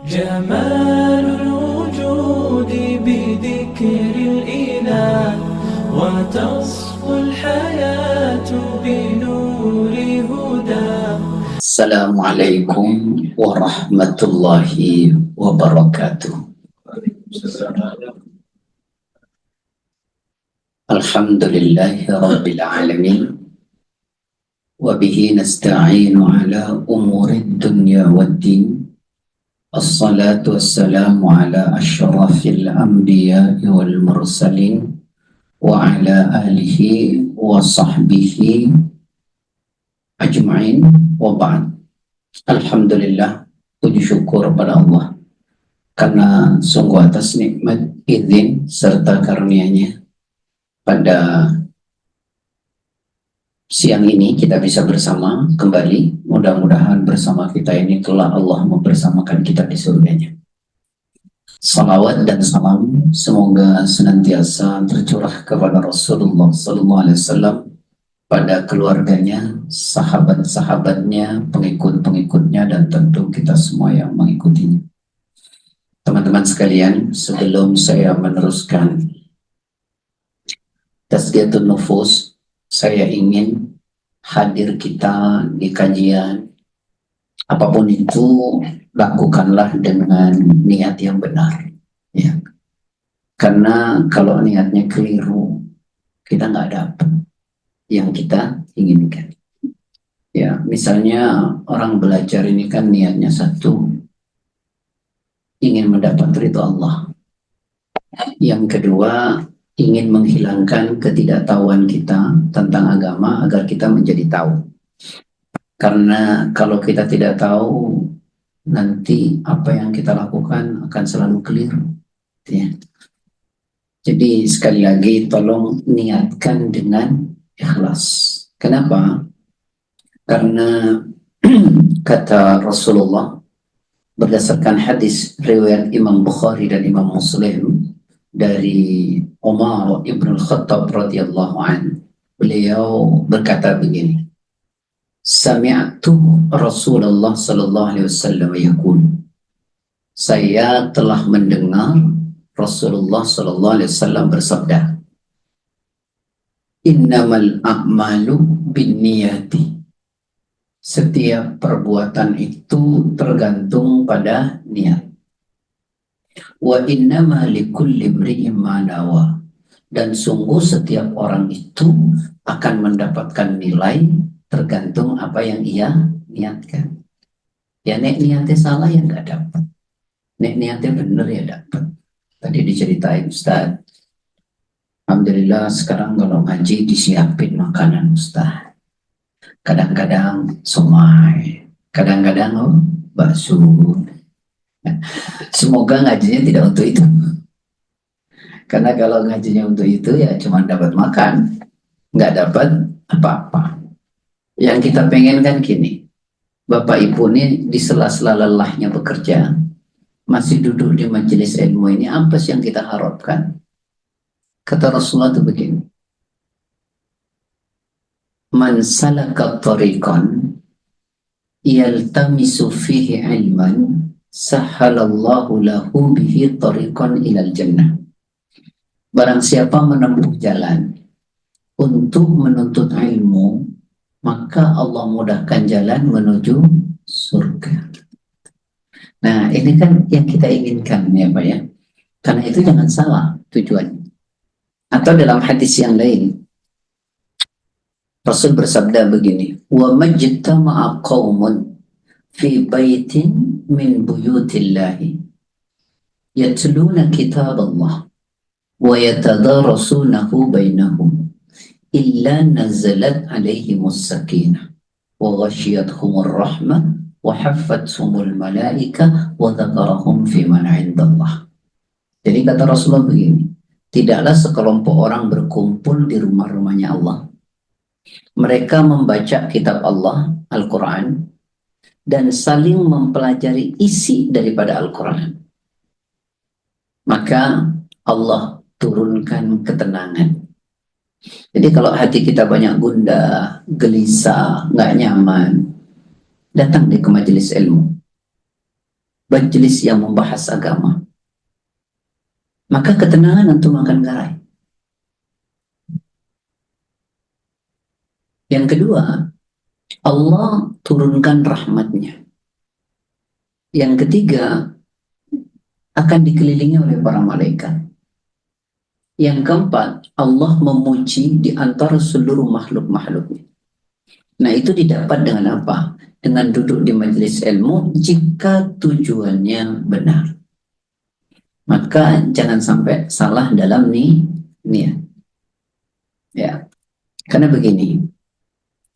جمال الوجود بذكر الإله وتصفو الحياة بنور هداه. السلام عليكم ورحمة الله وبركاته. الحمد لله رب العالمين وبه نستعين على أمور الدنيا والدين. الصلاة والسلام على أشرف الأنبياء والمرسلين وعلى آله وصحبه ajma'in wa ba'd. Alhamdulillah, puji syukur pada Allah karena sungguh atas nikmat, izin serta karunia-Nya pada siang ini kita bisa bersama kembali. Mudah-mudahan bersama kita ini telah Allah membersamakan kita di surganya. Salawat dan salam semoga senantiasa tercurah kepada Rasulullah SAW, pada keluarganya, sahabat-sahabatnya, pengikut-pengikutnya, dan tentu kita semua yang mengikutinya. Teman-teman sekalian, sebelum saya meneruskan Tazkiyatun Nufus, saya ingin hadir kita di kajian. Apapun itu, lakukanlah dengan niat yang benar. Ya. Karena kalau niatnya keliru, kita nggak dapat yang kita inginkan. Ya, misalnya orang belajar ini kan niatnya satu, ingin mendapat ridho Allah. Yang kedua, ingin menghilangkan ketidaktahuan kita tentang agama agar kita menjadi tahu. Karena kalau kita tidak tahu, nanti apa yang kita lakukan akan selalu keliru. Ya. Jadi sekali lagi tolong niatkan dengan ikhlas. Kenapa? Karena kata Rasulullah berdasarkan hadis riwayat Imam Bukhari dan Imam Muslim dari Umar ibn al-Khattab radhiyallahu anhu, beliau berkata begini, sami'tu Rasulullah sallallahu alaihi wasallam yaqul, saya telah mendengar Rasulullah sallallahu alaihi wasallam bersabda, innamal a'malu binniyati, setiap perbuatan itu tergantung pada niat. Wa innama likulli imri'in ma nawa, dan sungguh setiap orang itu akan mendapatkan nilai tergantung apa yang ia niatkan. Ya nek niatnya salah ya nggak dapat, nek niatnya benar ya dapat. Tadi diceritain Ustaz, alhamdulillah sekarang kalau ngaji disiapin makanan Ustaz. Kadang-kadang somai, kadang-kadang bakso. Semoga ngajinya tidak untuk itu. Karena kalau ngajinya untuk itu ya cuma dapat makan, nggak dapat apa-apa. Yang kita pengen kan gini, Bapak Ibu ini di sela-sela lelahnya bekerja, masih duduk di majelis ilmu ini, apa sih yang kita harapkan? Kata Rasulullah itu begini, man salaka tariqan yaltamisu fihi ilman sahalallahu lahu bihi tariqan ilal jannah. Barang siapa menempuh jalan untuk menuntut ilmu, maka Allah mudahkan jalan menuju surga. Nah, ini kan yang kita inginkan ya Pak ya. Karena itu jangan salah tujuannya. Atau dalam hadis yang lain, Rasul bersabda begini, wa majtama'a qaumun fi baitin min buyutillahi yatluna kitab Allah wa yatadarasunahu bainahum illa nazalat alaihimus sakinah wa ghashiyatuhumur rahmah wa haffathumul malaika wa dzakarahum fi man 'indallah. Jadi kata Rasulullah begini, tidaklah sekelompok orang berkumpul di rumah-rumahnya Allah. Mereka membaca kitab Allah, Al-Quran, dan saling mempelajari isi daripada Al-Quran. Maka Allah turunkan ketenangan. Jadi kalau hati kita banyak gundah, gelisah, nggak nyaman, datang di ke majelis ilmu. majelis yang membahas agama, maka ketenangan untuk makan garai. Yang kedua, Allah turunkan rahmatnya. Yang ketiga, akan dikelilingi oleh para malaikat. Yang keempat, Allah memuji di antara seluruh makhluk-makhluknya. Nah, itu didapat dengan apa? Dengan duduk di majelis ilmu jika tujuannya benar. Maka jangan sampai salah dalam niat. Ya. Karena begini.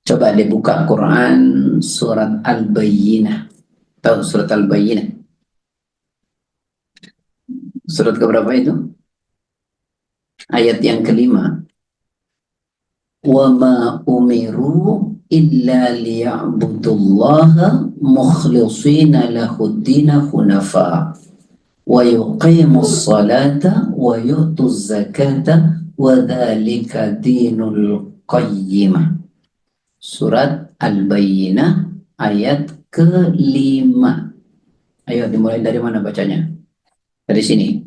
Coba dibuka Quran surat Al-Bayyinah. Tahu surat Al-Bayyinah? Surat keberapa itu? Ayat yang kelima. Wa ma umiru illa liya'budullaha mukhlishina lahuddina hunafa wa yuqimus salata wa yu'tuz zakata wa dzalika dinul qayyimah. Surat Al-Bayyinah ayat kelima. Ayo dimulai dari mana bacanya? Dari sini.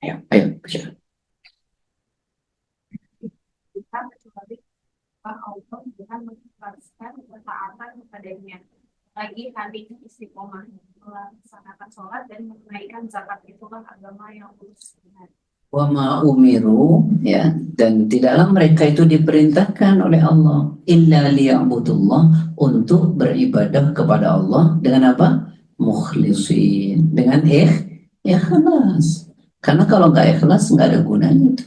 Ayo baca. Allah dengan mengikhlaskan ketaatan kepadanya. Lagi hatinya istiqomah melaksanakan sholat dan menunaikan zakat, itulah agama yang lurus. Wa ma umiru, ya, dan tidaklah mereka itu diperintahkan oleh Allah illa liya'budullah, untuk beribadah kepada Allah dengan apa? Mukhlisin, dengan ikhlas. Karena kalau nggak ikhlas nggak ada gunanya itu.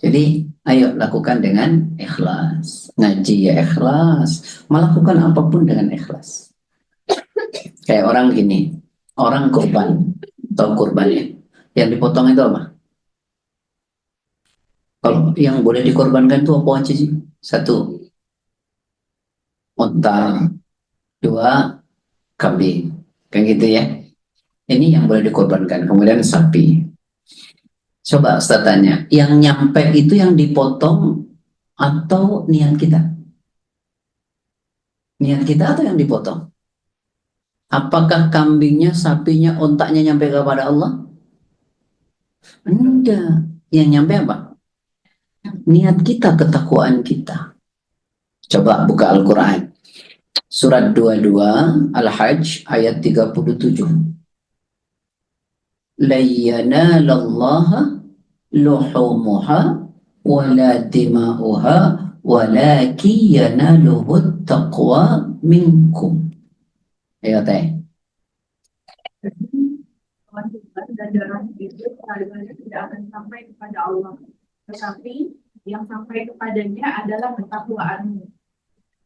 Jadi ayo lakukan dengan ikhlas, ngaji ya ikhlas, melakukan apapun dengan ikhlas. Kayak orang gini, orang kurban, atau kurban ya, yang dipotong itu apa? Kalau yang boleh dikorbankan itu apa aja sih? Satu, unta. Dua, kambing. Kayak gitu ya. Ini yang boleh dikorbankan. Kemudian sapi. Coba Ustaz tanya, yang nyampe itu yang dipotong atau niat kita? Niat kita atau yang dipotong? Apakah kambingnya, sapinya, ontaknya nyampe kepada Allah? Enggak. Yang nyampe apa? Niat kita, ketakwaan kita. Coba buka Al-Quran. Surat 22 Al-Hajj ayat 37. La yanalallaha luhumuha wala dima'uha walaki yanaluhu taqwa minkum. Ya teh. Dan darah itu kalimatnya tidak akan sampai kepada Allah, tetapi yang sampai kepadanya adalah ketakwaanmu.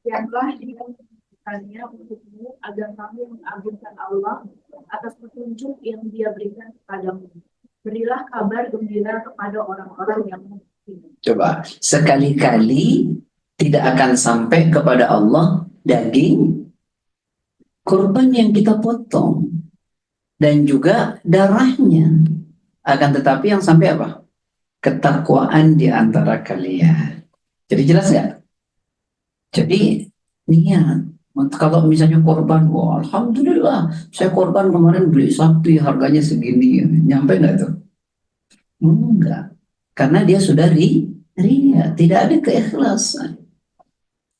Yang diberikannya untukmu agar kamu mengagungkan Allah atas petunjuk yang Dia berikan kepadamu. Berilah kabar gembira kepada orang-orang yang mungkin. Coba sekali-kali tidak akan sampai kepada Allah daging kurban yang kita potong dan juga darahnya, akan tetapi yang sampai apa? Ketakwaan di antara kalian. Jadi jelas nggak? Jadi niat. Kalau misalnya korban, wah alhamdulillah, saya korban kemarin beli sapi harganya segini, nyampe nggak tuh? Enggak, karena dia sudah ria, tidak ada keikhlasan.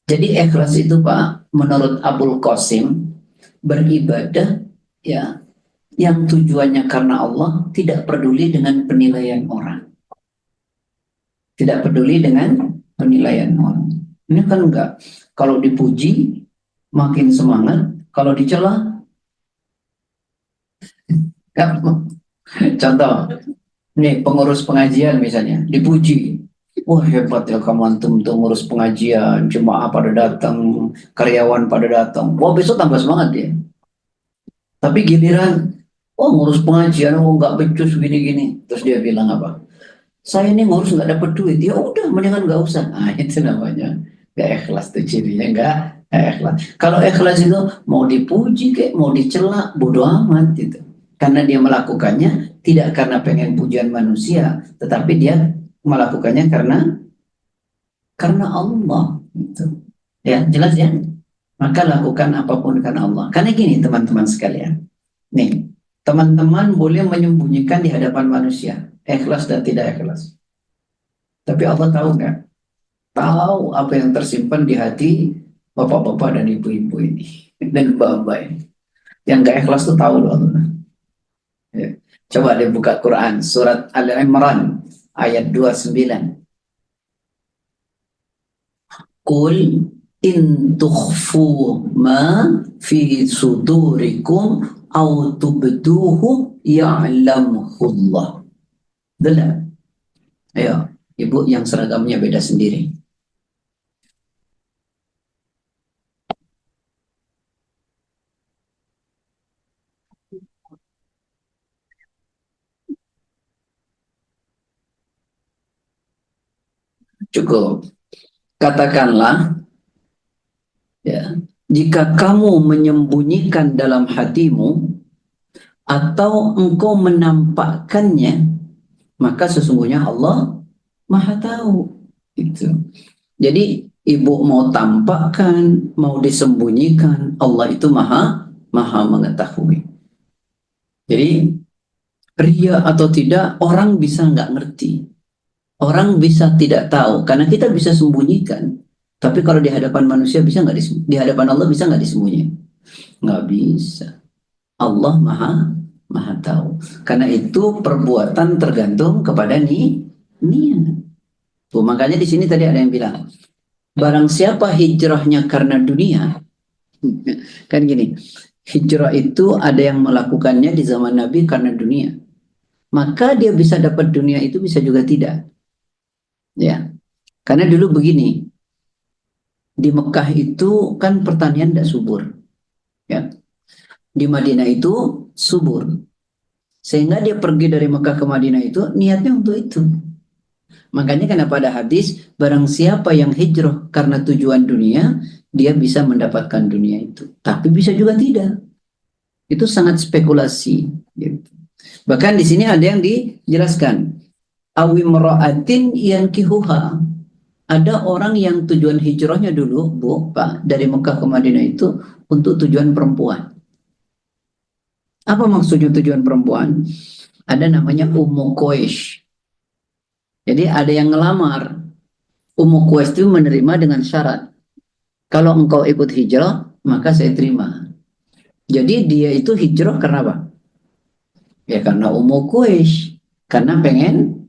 Jadi ikhlas itu Pak, menurut Abul Qasim, beribadah ya yang tujuannya karena Allah, tidak peduli dengan penilaian orang. Tidak peduli dengan penilaian orang. Ini kan enggak. Kalau dipuji makin semangat, kalau dicela enggak. Contoh, nih pengurus pengajian misalnya, dipuji. Wah hebat ya kamu antum tuh ngurus pengajian, jemaah pada datang, karyawan pada datang. Wah besok tambah semangat dia. Tapi giliran, oh ngurus pengajian, oh nggak becus gini-gini. Terus dia bilang apa? Saya ini ngurus nggak dapat duit. Ya udah, mendingan nggak usah. Nah itu namanya nggak ikhlas tuh cirinya, nggak ikhlas. Kalau ikhlas itu mau dipuji kayak mau dicela, bodo amat gitu. Karena dia melakukannya tidak karena pengen pujian manusia, tetapi dia melakukannya karena Allah gitu. Ya jelas ya. Maka lakukan apapun karena Allah. Karena gini teman-teman sekalian, Nih, teman-teman boleh menyembunyikan di hadapan manusia, ikhlas dan tidak ikhlas. Tapi Allah tahu nggak? Tahu apa yang tersimpan di hati bapak-bapak dan ibu-ibu ini dan mbak-mbak ini. Yang nggak ikhlas tuh tahu loh Allah. Ya. Coba deh buka Quran surat Al-Imran ayat 29. Qul in tukhfu ma fi sudurikum aw tubduhu ya'lamullah. Betul. Ayo, ibu yang seragamnya beda sendiri. Cukup. Katakanlah, ya, jika kamu menyembunyikan dalam hatimu atau engkau menampakkannya, maka sesungguhnya Allah Maha tahu. Itu. Jadi ibu mau tampakkan, mau disembunyikan, Allah itu Maha mengetahui. Jadi ria atau tidak, orang bisa nggak ngerti. Orang bisa tidak tahu, karena kita bisa sembunyikan. Tapi kalau di hadapan manusia bisa nggak di hadapan Allah bisa nggak disembunyikan? Nggak bisa. Allah maha tahu. Karena itu perbuatan tergantung kepada niat. Tuh, makanya di sini tadi ada yang bilang, barang siapa hijrahnya karena dunia, kan gini, hijrah itu ada yang melakukannya di zaman Nabi karena dunia. Maka dia bisa dapat dunia itu, bisa juga tidak. Ya, karena dulu begini, di Mekah itu kan pertanian tidak subur, ya. Di Madinah itu subur, sehingga dia pergi dari Mekah ke Madinah itu niatnya untuk itu. Makanya kenapa ada hadis, barang siapa yang hijrah karena tujuan dunia, dia bisa mendapatkan dunia itu. Tapi bisa juga tidak. Itu sangat spekulasi. Gitu. Bahkan di sini ada yang dijelaskan, awimra'atin yankihuha. Ada orang yang tujuan hijrahnya dulu, Bu, Pak, dari Mekah ke Madinah itu untuk tujuan perempuan. Apa maksudnya tujuan perempuan? Ada namanya Ummu Quraisy. Jadi ada yang ngelamar. Ummu Quraisy itu menerima dengan syarat, kalau engkau ikut hijrah, maka saya terima. Jadi dia itu hijrah karena apa? Ya karena Ummu Quraisy, karena pengen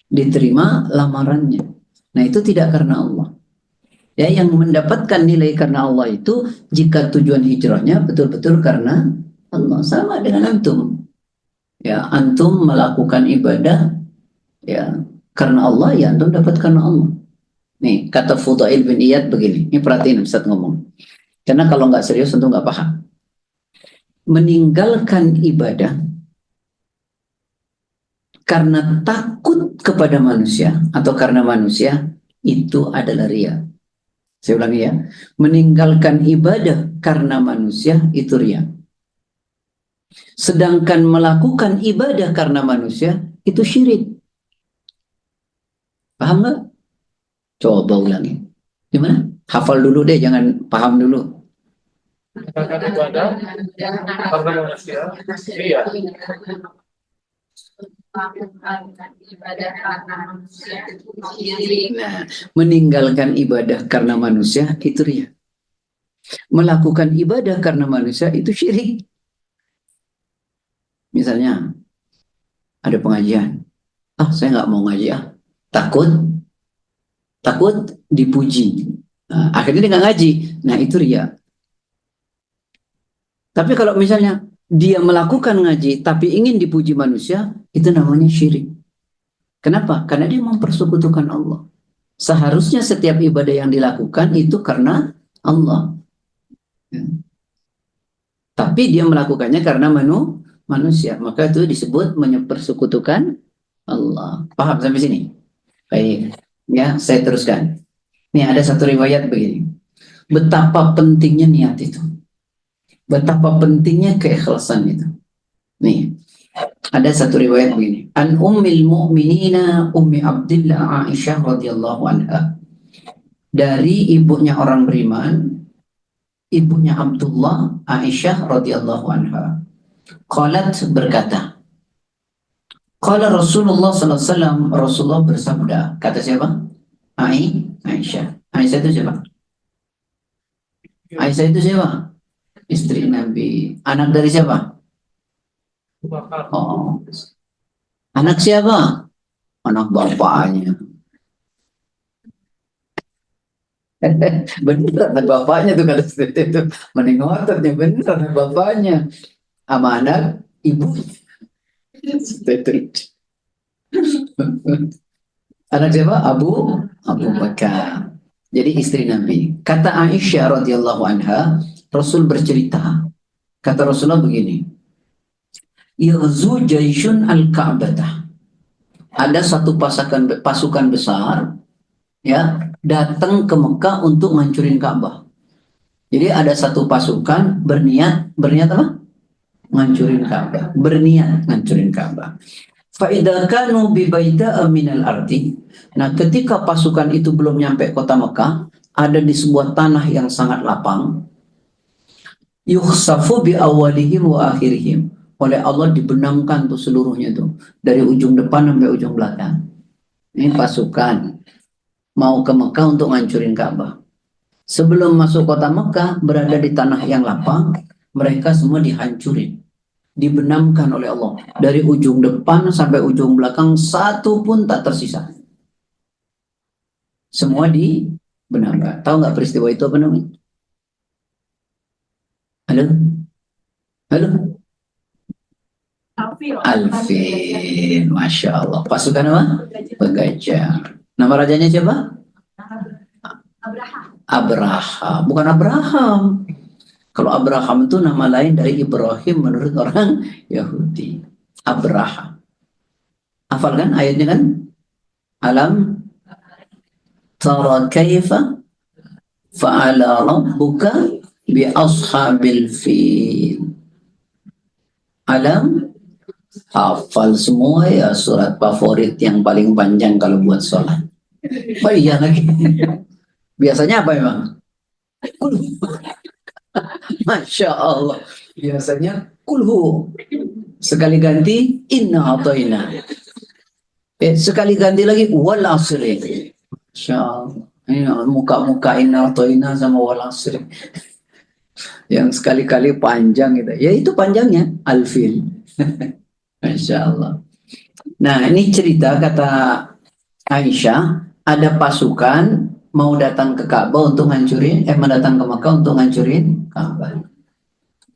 diterima lamarannya. Nah itu tidak karena Allah. Ya, yang mendapatkan nilai karena Allah itu jika tujuan hijrahnya betul-betul karena Allah. Sama dengan antum. Ya, antum melakukan ibadah ya karena Allah, ya antum dapat karena Allah. Nih, kata Fudail bin Iyad begini. Ini perhatiin Ustaz ngomong. Karena kalau nggak serius antum nggak paham. Meninggalkan ibadah karena takut kepada manusia atau karena manusia itu adalah riya. Saya ulangi ya, meninggalkan ibadah karena manusia itu riya. Sedangkan melakukan ibadah karena manusia itu syirik. Paham nggak? Coba ulangi. Gimana? Hafal dulu deh, jangan paham dulu. Meninggalkan ibadah karena manusia, iya. Nah, meninggalkan ibadah karena manusia itu riya. Melakukan ibadah karena manusia itu syirik. Misalnya ada pengajian, saya nggak mau ngaji takut dipuji. Nah, akhirnya dia nggak ngaji. Nah itu riya. Tapi kalau misalnya dia melakukan ngaji tapi ingin dipuji manusia, itu namanya syirik. Kenapa? Karena dia mempersekutukan Allah. Seharusnya setiap ibadah yang dilakukan itu karena Allah. Ya. Tapi dia melakukannya karena manusia. Maka itu disebut mempersekutukan Allah. Paham sampai sini? Baik. Ya, saya teruskan. Nih ada satu riwayat begini. Betapa pentingnya niat itu. Betapa pentingnya keikhlasan itu. Nih, ada satu riwayat begini. An ummil mu'minina Ummi Abdillah Aisyah radhiyallahu anha. Dari ibunya orang beriman, ibunya Abdullah Aisyah radhiyallahu anha. Qalat berkata, qala Rasulullah sallallahu alaihi wasallam, Rasulullah bersabda, kata siapa? Aisyah. Aisyah itu siapa? Aisyah itu siapa? Istri Nabi. Anak dari siapa? Abu Bakar. Oh. Anak siapa? Anak bapaknya. Bener anak bapaknya tuh kalau seperti itu. Mending ngototnya bener anak bapaknya. Sama anak ibu. Anak siapa? Abu Bakar. Jadi istri Nabi. Kata Aisyah radhiyallahu anha, Rasul bercerita. Kata Rasulullah begini. Yaghzu jaisyun al-Ka'bah. Ada satu pasukan besar ya datang ke Mekah untuk ngancurin Ka'bah. Jadi ada satu pasukan berniat apa? Ngancurin Ka'bah. Berniat ngancurin Ka'bah. Fa idza kanu bi baita'a minal ardi. Nah, ketika pasukan itu belum nyampe kota Mekah, ada di sebuah tanah yang sangat lapang. Yukhsafu bi awalihim wa akhirihim. Oleh Allah dibenamkan tuh seluruhnya tuh, dari ujung depan sampai ujung belakang. Ini pasukan mau ke Mekah untuk ngancurin Ka'bah. Sebelum masuk kota Mekah, berada di tanah yang lapang, mereka semua dihancurin, dibenamkan oleh Allah. Dari ujung depan sampai ujung belakang, satu pun tak tersisa. Semua dibenamkan. Tahu nggak peristiwa itu apa namanya? Halo? Alfin, Masya Allah. Pasukan apa? Begajah. Nama rajanya siapa? Abraham. Bukan Abraham. Kalau Abraham itu nama lain dari Ibrahim menurut orang Yahudi. Abraham. Hafal kan ayatnya kan? Alam tara kaifa fa'ala rabbuka bi ashabil fil. Alam, hafal semua ya, surat favorit yang paling panjang kalau buat sholat. Oh iya lagi. Biasanya apa memang? Masya Allah. Biasanya kulhu. Sekali ganti inna atoina. Sekali ganti lagi wal asri. Masya Allah. Ini muka-muka inna atoina sama wal asri. Yang sekali-kali panjang itu. Ya itu panjangnya Al-Fil. Masya Allah. Nah ini cerita kata Aisyah, ada pasukan mau datang ke Ka'bah untuk mendatang ke Makkah untuk ngancurin Ka'bah.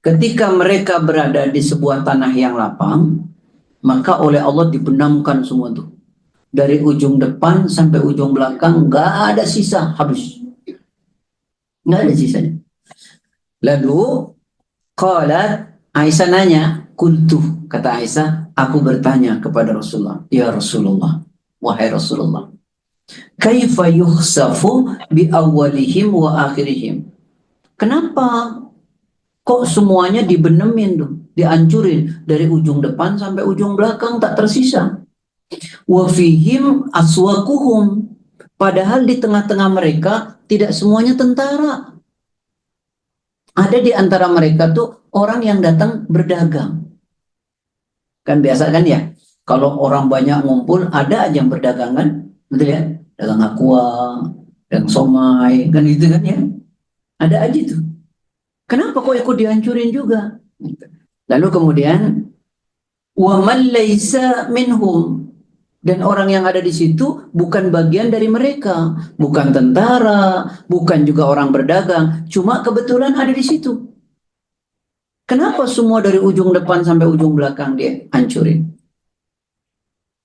Ketika mereka berada di sebuah tanah yang lapang, maka oleh Allah dibenamkan semua tuh. Dari ujung depan sampai ujung belakang, nggak ada sisa, habis. Nggak ada sisanya. Lalu qalat, Aisyah nanya, kuntu, kata Aisyah, aku bertanya kepada Rasulullah, ya Rasulullah, wahai Rasulullah, kaifa yukhsafu bi awwalihim wa akhirihim? Kenapa kok semuanya dibenemin tuh, dihancurin dari ujung depan sampai ujung belakang tak tersisa? Wa fihim aswaquhum, padahal di tengah-tengah mereka tidak semuanya tentara. Ada di antara mereka tuh orang yang datang berdagang. Kan biasa kan ya, kalau orang banyak ngumpul ada aja yang berdagang kan, betul ya? Dagang aqua, dagang somai, kan gitu kan ya? Ada aja tuh. Kenapa kok ikut dihancurin juga? Lalu kemudian wa man laisa minhum, dan orang yang ada di situ bukan bagian dari mereka, bukan tentara, bukan juga orang berdagang, cuma kebetulan ada di situ. Kenapa semua dari ujung depan sampai ujung belakang dia hancurin?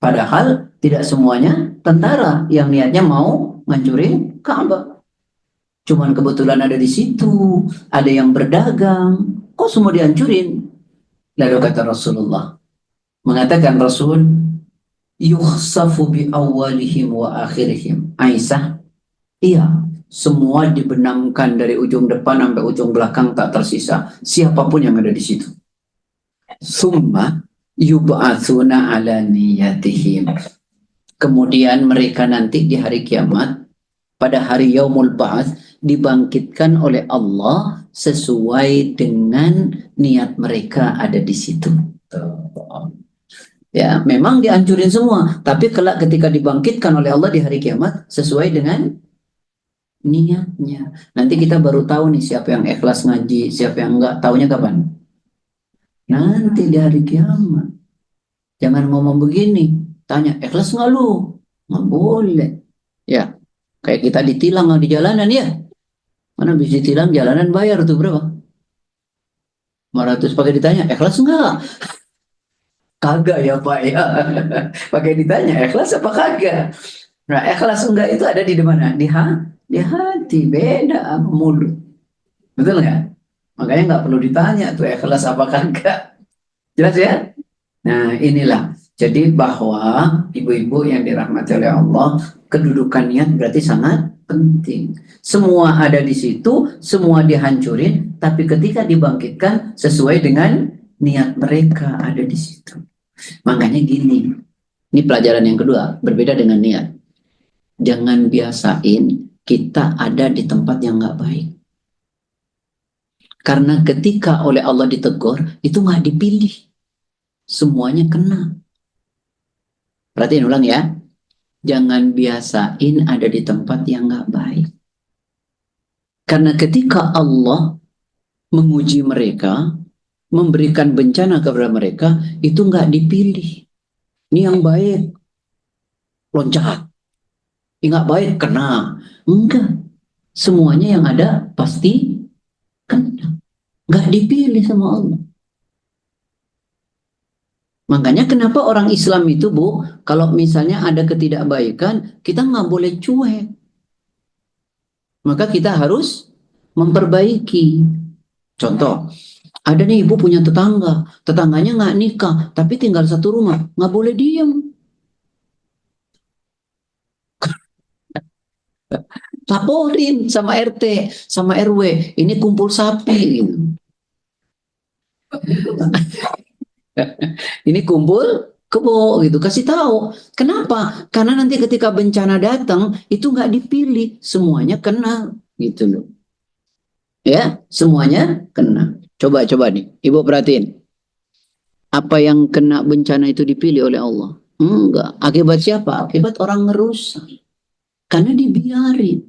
Padahal tidak semuanya tentara yang niatnya mau ngancurin Ka'bah. Cuman kebetulan ada di situ, ada yang berdagang, kok semua dihancurin? Lalu kata Rasulullah, mengatakan Rasul, yukhsafu bi awalihim wa akhirihim. Aisyah, iya, semua dibenamkan dari ujung depan sampai ujung belakang tak tersisa, siapapun yang ada di situ. Summa yub'atsuna ala niyatihim. Kemudian mereka nanti di hari kiamat, pada hari yaumul ba'ats, dibangkitkan oleh Allah sesuai dengan niat mereka ada di situ. Ya, memang dihancurin semua, tapi kelak ketika dibangkitkan oleh Allah di hari kiamat sesuai dengan niatnya. Nanti kita baru tahu nih siapa yang ikhlas ngaji, siapa yang enggak. Taunya kapan? Nanti di hari kiamat. Jangan ngomong begini, tanya ikhlas nggak lu? Nggak boleh. Ya, kayak kita ditilang di jalanan ya. Mana bisa ditilang jalanan bayar tuh berapa? 500 pakai ditanya ikhlas nggak? Kagak ya Pak ya. Pakai ditanya ikhlas apa kagak? Nah, ikhlas enggak itu ada di mana? Di hati, beda sama mulut. Betul nggak? Makanya nggak perlu ditanya tuh ikhlas apa kagak. Jelas ya? Nah, inilah. Jadi bahwa ibu-ibu yang dirahmati oleh Allah, kedudukan niat berarti sangat penting. Semua ada di situ, semua dihancurin, tapi ketika dibangkitkan sesuai dengan niat mereka ada di situ. Makanya gini, ini pelajaran yang kedua, berbeda dengan niat. Jangan biasain kita ada di tempat yang nggak baik. Karena ketika oleh Allah ditegur, itu nggak dipilih. Semuanya kena. Perhatiin ulang ya. Jangan biasain ada di tempat yang nggak baik. Karena ketika Allah menguji mereka, memberikan bencana kepada mereka, itu nggak dipilih. Ini yang baik, loncat. Ini nggak baik, kena. Enggak. Semuanya yang ada pasti kena. Nggak dipilih sama Allah. Makanya kenapa orang Islam itu, Bu, kalau misalnya ada ketidakbaikan, kita nggak boleh cuek. Maka kita harus memperbaiki. Contoh, ada nih ibu punya tetangga, tetangganya nggak nikah, tapi tinggal satu rumah, nggak boleh diem. Laporin sama RT, sama RW, ini kumpul sapi. Gitu. Ini kumpul kebo gitu, kasih tahu. Kenapa? Karena nanti ketika bencana datang, itu nggak dipilih, semuanya kena gitu loh. Ya, semuanya kena. Coba nih, ibu perhatiin. Apa yang kena bencana itu dipilih oleh Allah? Enggak. Akibat siapa? Akibat orang ngerusak. Karena dibiarin.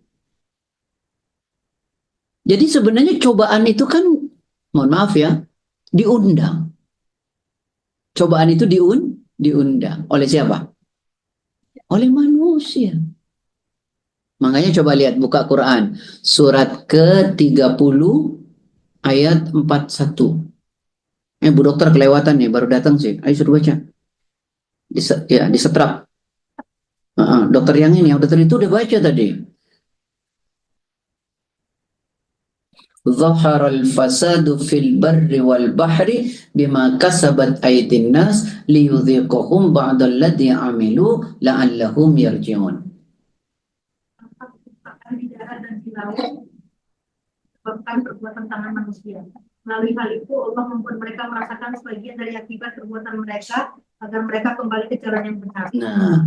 Jadi sebenarnya cobaan itu kan, mohon maaf ya, diundang. Cobaan itu diundang. Oleh siapa? Oleh manusia. Makanya coba lihat, buka Quran. Surat ke-30 ayat 41. Bu dokter kelewatan nih, baru datang sih. Ayo suruh baca. Disetrap. Dokter yang ini, yang dokter itu udah baca tadi. Zaharal fasadu fil barri wal bahri bima kasabat aydin nas liyudhiqahum ba'dalladzi amilu la'allahum yarji'un. Di darat dan di laut disebabkan perbuatan tangan manusia. Melalui hal itu Allah membuat mereka merasakan sebagian dari akibat perbuatan mereka agar mereka kembali ke jalan yang benar. Nah,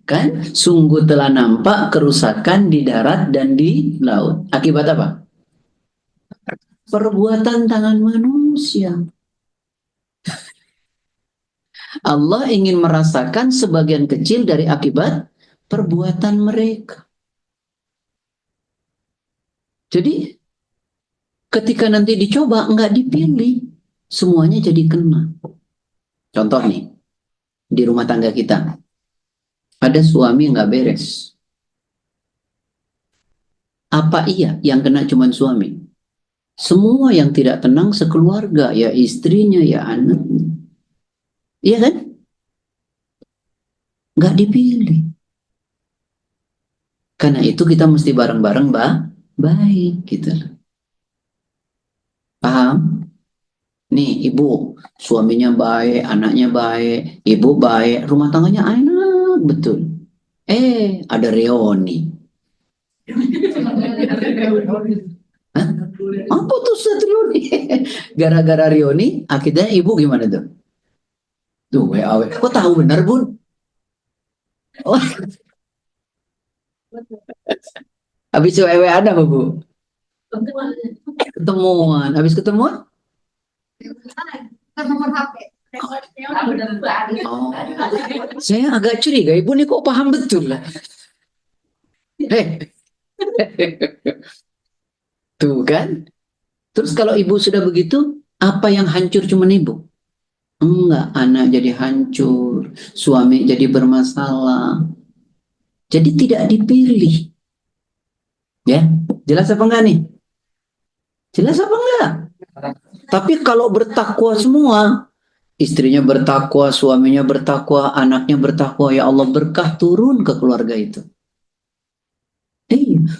kan sungguh telah nampak kerusakan di darat dan di laut. Akibat apa? Perbuatan tangan manusia. Allah ingin merasakan sebagian kecil dari akibat perbuatan mereka. Jadi ketika nanti dicoba nggak dipilih, semuanya jadi kena. Contoh nih, di rumah tangga kita ada suami nggak beres. Apa iya yang kena cuma suami? Semua yang tidak tenang sekeluarga, ya istrinya, ya anaknya. Iya kan? Nggak dipilih. Karena itu kita mesti bareng-bareng baik gitu. Paham? Nih ibu, suaminya baik, anaknya baik, ibu baik, rumah tangganya enak, betul. Ada reoni. Hah? Apa tuh Reoni? Gara-gara reoni, akhirnya ibu gimana tuh? Tuh WA. Kok tahu benar Bun? Oh. Habis WA ada apa Bu? Ketemuan. Habis ketemuan? Oh, saya agak curiga. Ibu nih kok paham betul lah. Tuh kan? Terus kalau ibu sudah begitu, apa yang hancur cuma ibu? Enggak, anak jadi hancur, suami jadi bermasalah. Jadi tidak dipilih. Ya, jelas apa enggak nih? Jelas apa enggak? Tapi kalau bertakwa semua, istrinya bertakwa, suaminya bertakwa, anaknya bertakwa, ya Allah berkah turun ke keluarga itu.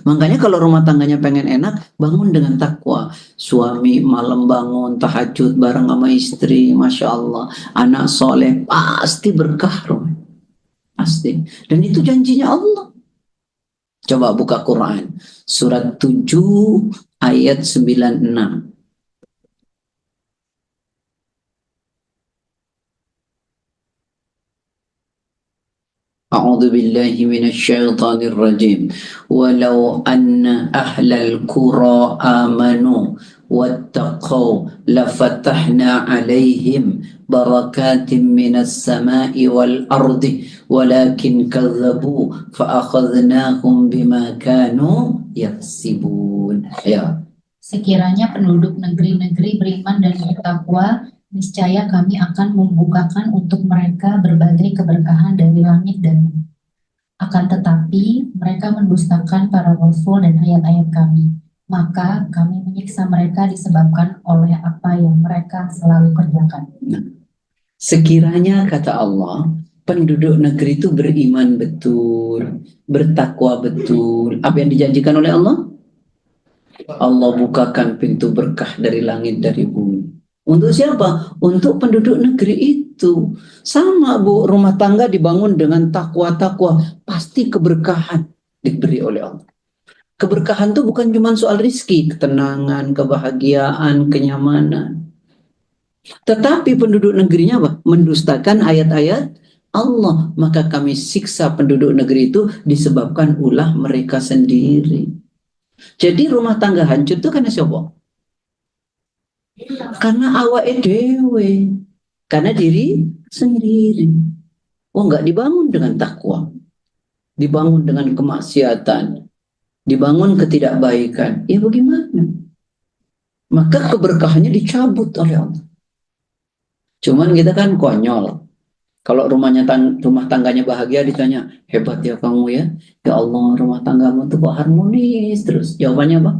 Makanya kalau rumah tangganya pengen enak, bangun dengan takwa. Suami malam bangun, tahajud bareng sama istri, Masya Allah. Anak soleh, pasti berkah. Pasti. Dan itu janjinya Allah. Coba buka Quran. Surat 7 ayat 96. أعوذ بالله من الشيطان الرجيم ولو أن أهل القرى آمنوا واتقوا لفتحنا عليهم بركات من السماء والأرض ولكن كذبوا فأخذناهم بما كانوا يكسبون. Ya. Sekiranya penduduk negeri-negeri beriman dan bertakwa, niscaya kami akan membukakan untuk mereka berbagai keberkahan dari langit dan bumi. Akan tetapi mereka mendustakan para rasul dan ayat-ayat kami. Maka kami menyiksa mereka disebabkan oleh apa yang mereka selalu kerjakan. Sekiranya kata Allah, penduduk negeri itu beriman betul, bertakwa betul. Apa yang dijanjikan oleh Allah? Allah bukakan pintu berkah dari langit, dari bumi. Untuk siapa? Untuk penduduk negeri itu. Sama Bu, rumah tangga dibangun dengan takwa-takwa, pasti keberkahan diberi oleh Allah. Keberkahan itu bukan cuma soal rizki, ketenangan, kebahagiaan, kenyamanan. Tetapi penduduk negerinya apa? Mendustakan ayat-ayat Allah. Maka kami siksa penduduk negeri itu disebabkan ulah mereka sendiri. Jadi rumah tangga hancur itu karena siapa? Karena awak dewe, karena diri sendiri. Oh, enggak dibangun dengan takwa, dibangun dengan kemaksiatan, dibangun ketidakbaikan. Ya bagaimana? Maka keberkahannya dicabut oleh Allah. Cuman kita kan konyol. Kalau rumah tangganya bahagia, ditanya, hebat ya kamu ya. Ya Allah, rumah tanggamu tuh kok harmonis terus. Jawabannya apa?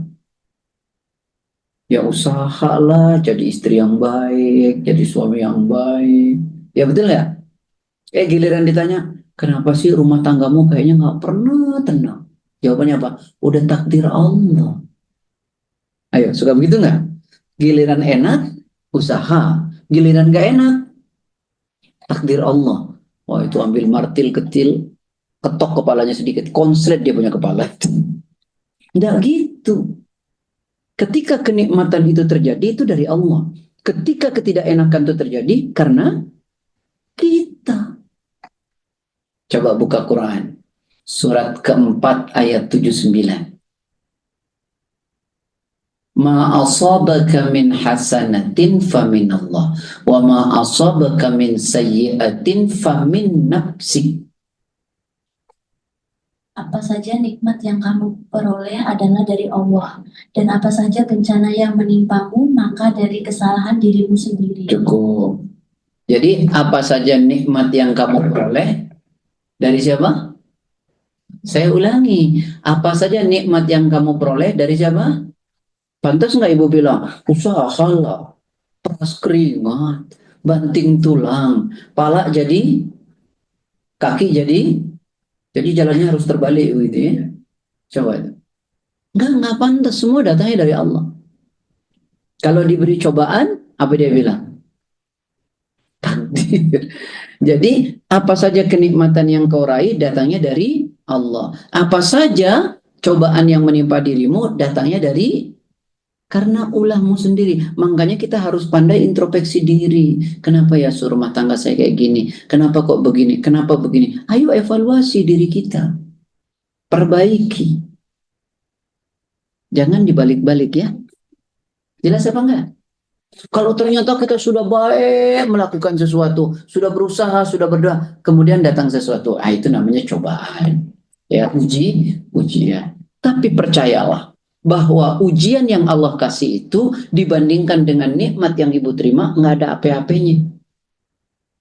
Ya usahalah jadi istri yang baik, jadi suami yang baik. Ya betul ya? Giliran ditanya, kenapa sih rumah tanggamu kayaknya nggak pernah tenang? Jawabannya apa? Udah takdir Allah. Ayo, suka begitu nggak? Giliran enak, usaha. Giliran nggak enak, takdir Allah. Wah, itu ambil martil kecil, ketok kepalanya sedikit, konslet dia punya kepala. Nggak gitu. Ketika kenikmatan itu terjadi, itu dari Allah. Ketika ketidakenakan itu terjadi, karena kita. Coba buka Quran. Surat keempat ayat 79. Ma asabaka min hasanatin famin Allah. Wa ma asabaka min sayyiatin famin nafsik. Apa saja nikmat yang kamu peroleh adalah dari Allah, dan apa saja bencana yang menimpamu maka dari kesalahan dirimu sendiri. Cukup. Jadi apa saja nikmat yang kamu peroleh dari siapa? Saya ulangi, apa saja nikmat yang kamu peroleh dari siapa? Pantas nggak ibu bilang, usahalah, peras keringat, banting tulang, pala jadi, kaki jadi jalannya harus terbalik gitu ya. Coba itu. Nggak pantas, semua datangnya dari Allah. Kalau diberi cobaan, apa dia bilang? Takdir. Jadi apa saja kenikmatan yang kau raih datangnya dari Allah. Apa saja cobaan yang menimpa dirimu datangnya dari karena ulahmu sendiri. Makanya kita harus pandai introspeksi diri. Kenapa ya rumah tangga saya kayak gini? Kenapa kok begini? Kenapa begini? Ayo evaluasi diri kita. Perbaiki. Jangan dibalik-balik ya. Jelas apa enggak? Kalau ternyata kita sudah baik melakukan sesuatu, sudah berusaha, sudah berdoa, kemudian datang sesuatu, itu namanya cobaan. Ya, ujian. Tapi percayalah bahwa ujian yang Allah kasih itu dibandingkan dengan nikmat yang ibu terima, nggak ada apa-apanya.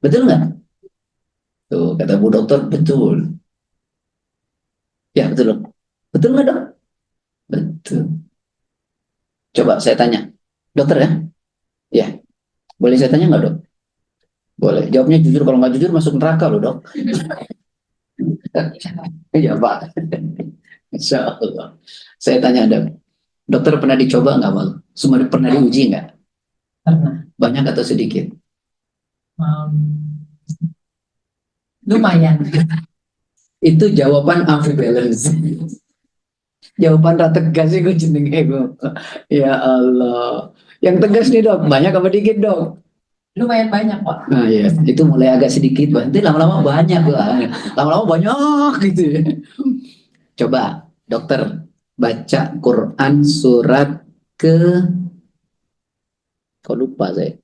Betul nggak? Tuh, kata Bu Dokter, betul. Ya, betul. Betul nggak, Dok? Betul. Coba saya tanya. Dokter ya? Ya. Boleh saya tanya nggak, Dok? Boleh. Jawabnya jujur. Kalau nggak jujur masuk neraka loh, Dok. Iya, Pak. Insya Allah. Saya tanya, Dok. Dokter pernah dicoba nggak, Bang? Semua pernah diuji nggak? Pernah. Banyak atau sedikit? Lumayan. Itu jawaban ambivalence. Jawaban rata tegas sih gue jeneng ego. Ya Allah. Yang tegas nih, Dok. Banyak apa dikit, Dok? Lumayan banyak, Pak. Nah, ya, itu mulai agak sedikit, nanti lama-lama banyak lah. Lama-lama banyak gitu ya. Coba, dokter, baca Quran surat kok lupa saya.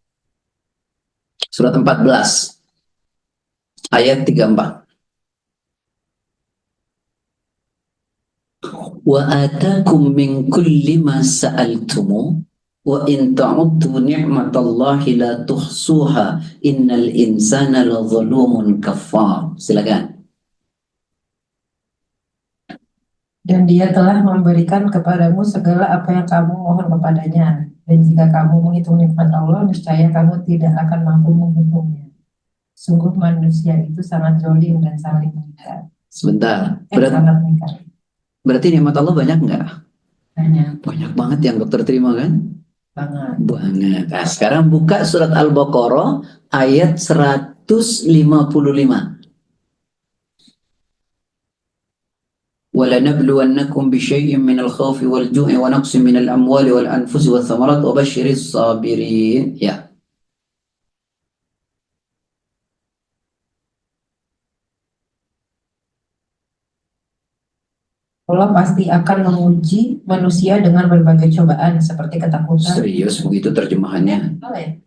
Surat 14 ayat 34. Wa atakum min kulli ma sa'altumu wa in ta'uddu ni'matallahi la tuhsuha innal insana la zalumun kafar. Silakan. Dan dia telah memberikan kepadamu segala apa yang kamu mohon kepadanya. Dan jika kamu menghitung nikmat Allah, niscaya kamu tidak akan mampu menghitungnya. Sungguh manusia itu sangat zalim dan saling mengikat. Sebentar. Sangat mengikat. Berarti nikmat Allah banyak nggak? Banyak. Banyak banget yang dokter terima kan? Banget. Banget. Nah, sekarang buka surat Al-Baqarah ayat 155. وَلَنَبْلُوَنَّكُمْ بِشَيْءٍ مِّنَ الْخَوْفِ وَالْجُوعِ وَنَقْصٍ مِّنَ الْأَمْوَالِ وَالْأَنفُسِ وَالثَّمَرَاتِ وَبَشِّرِ الصَّابِرِينَ. Ya. Allah pasti akan menguji manusia dengan berbagai cobaan seperti ketakutan. Serius begitu terjemahannya? Boleh.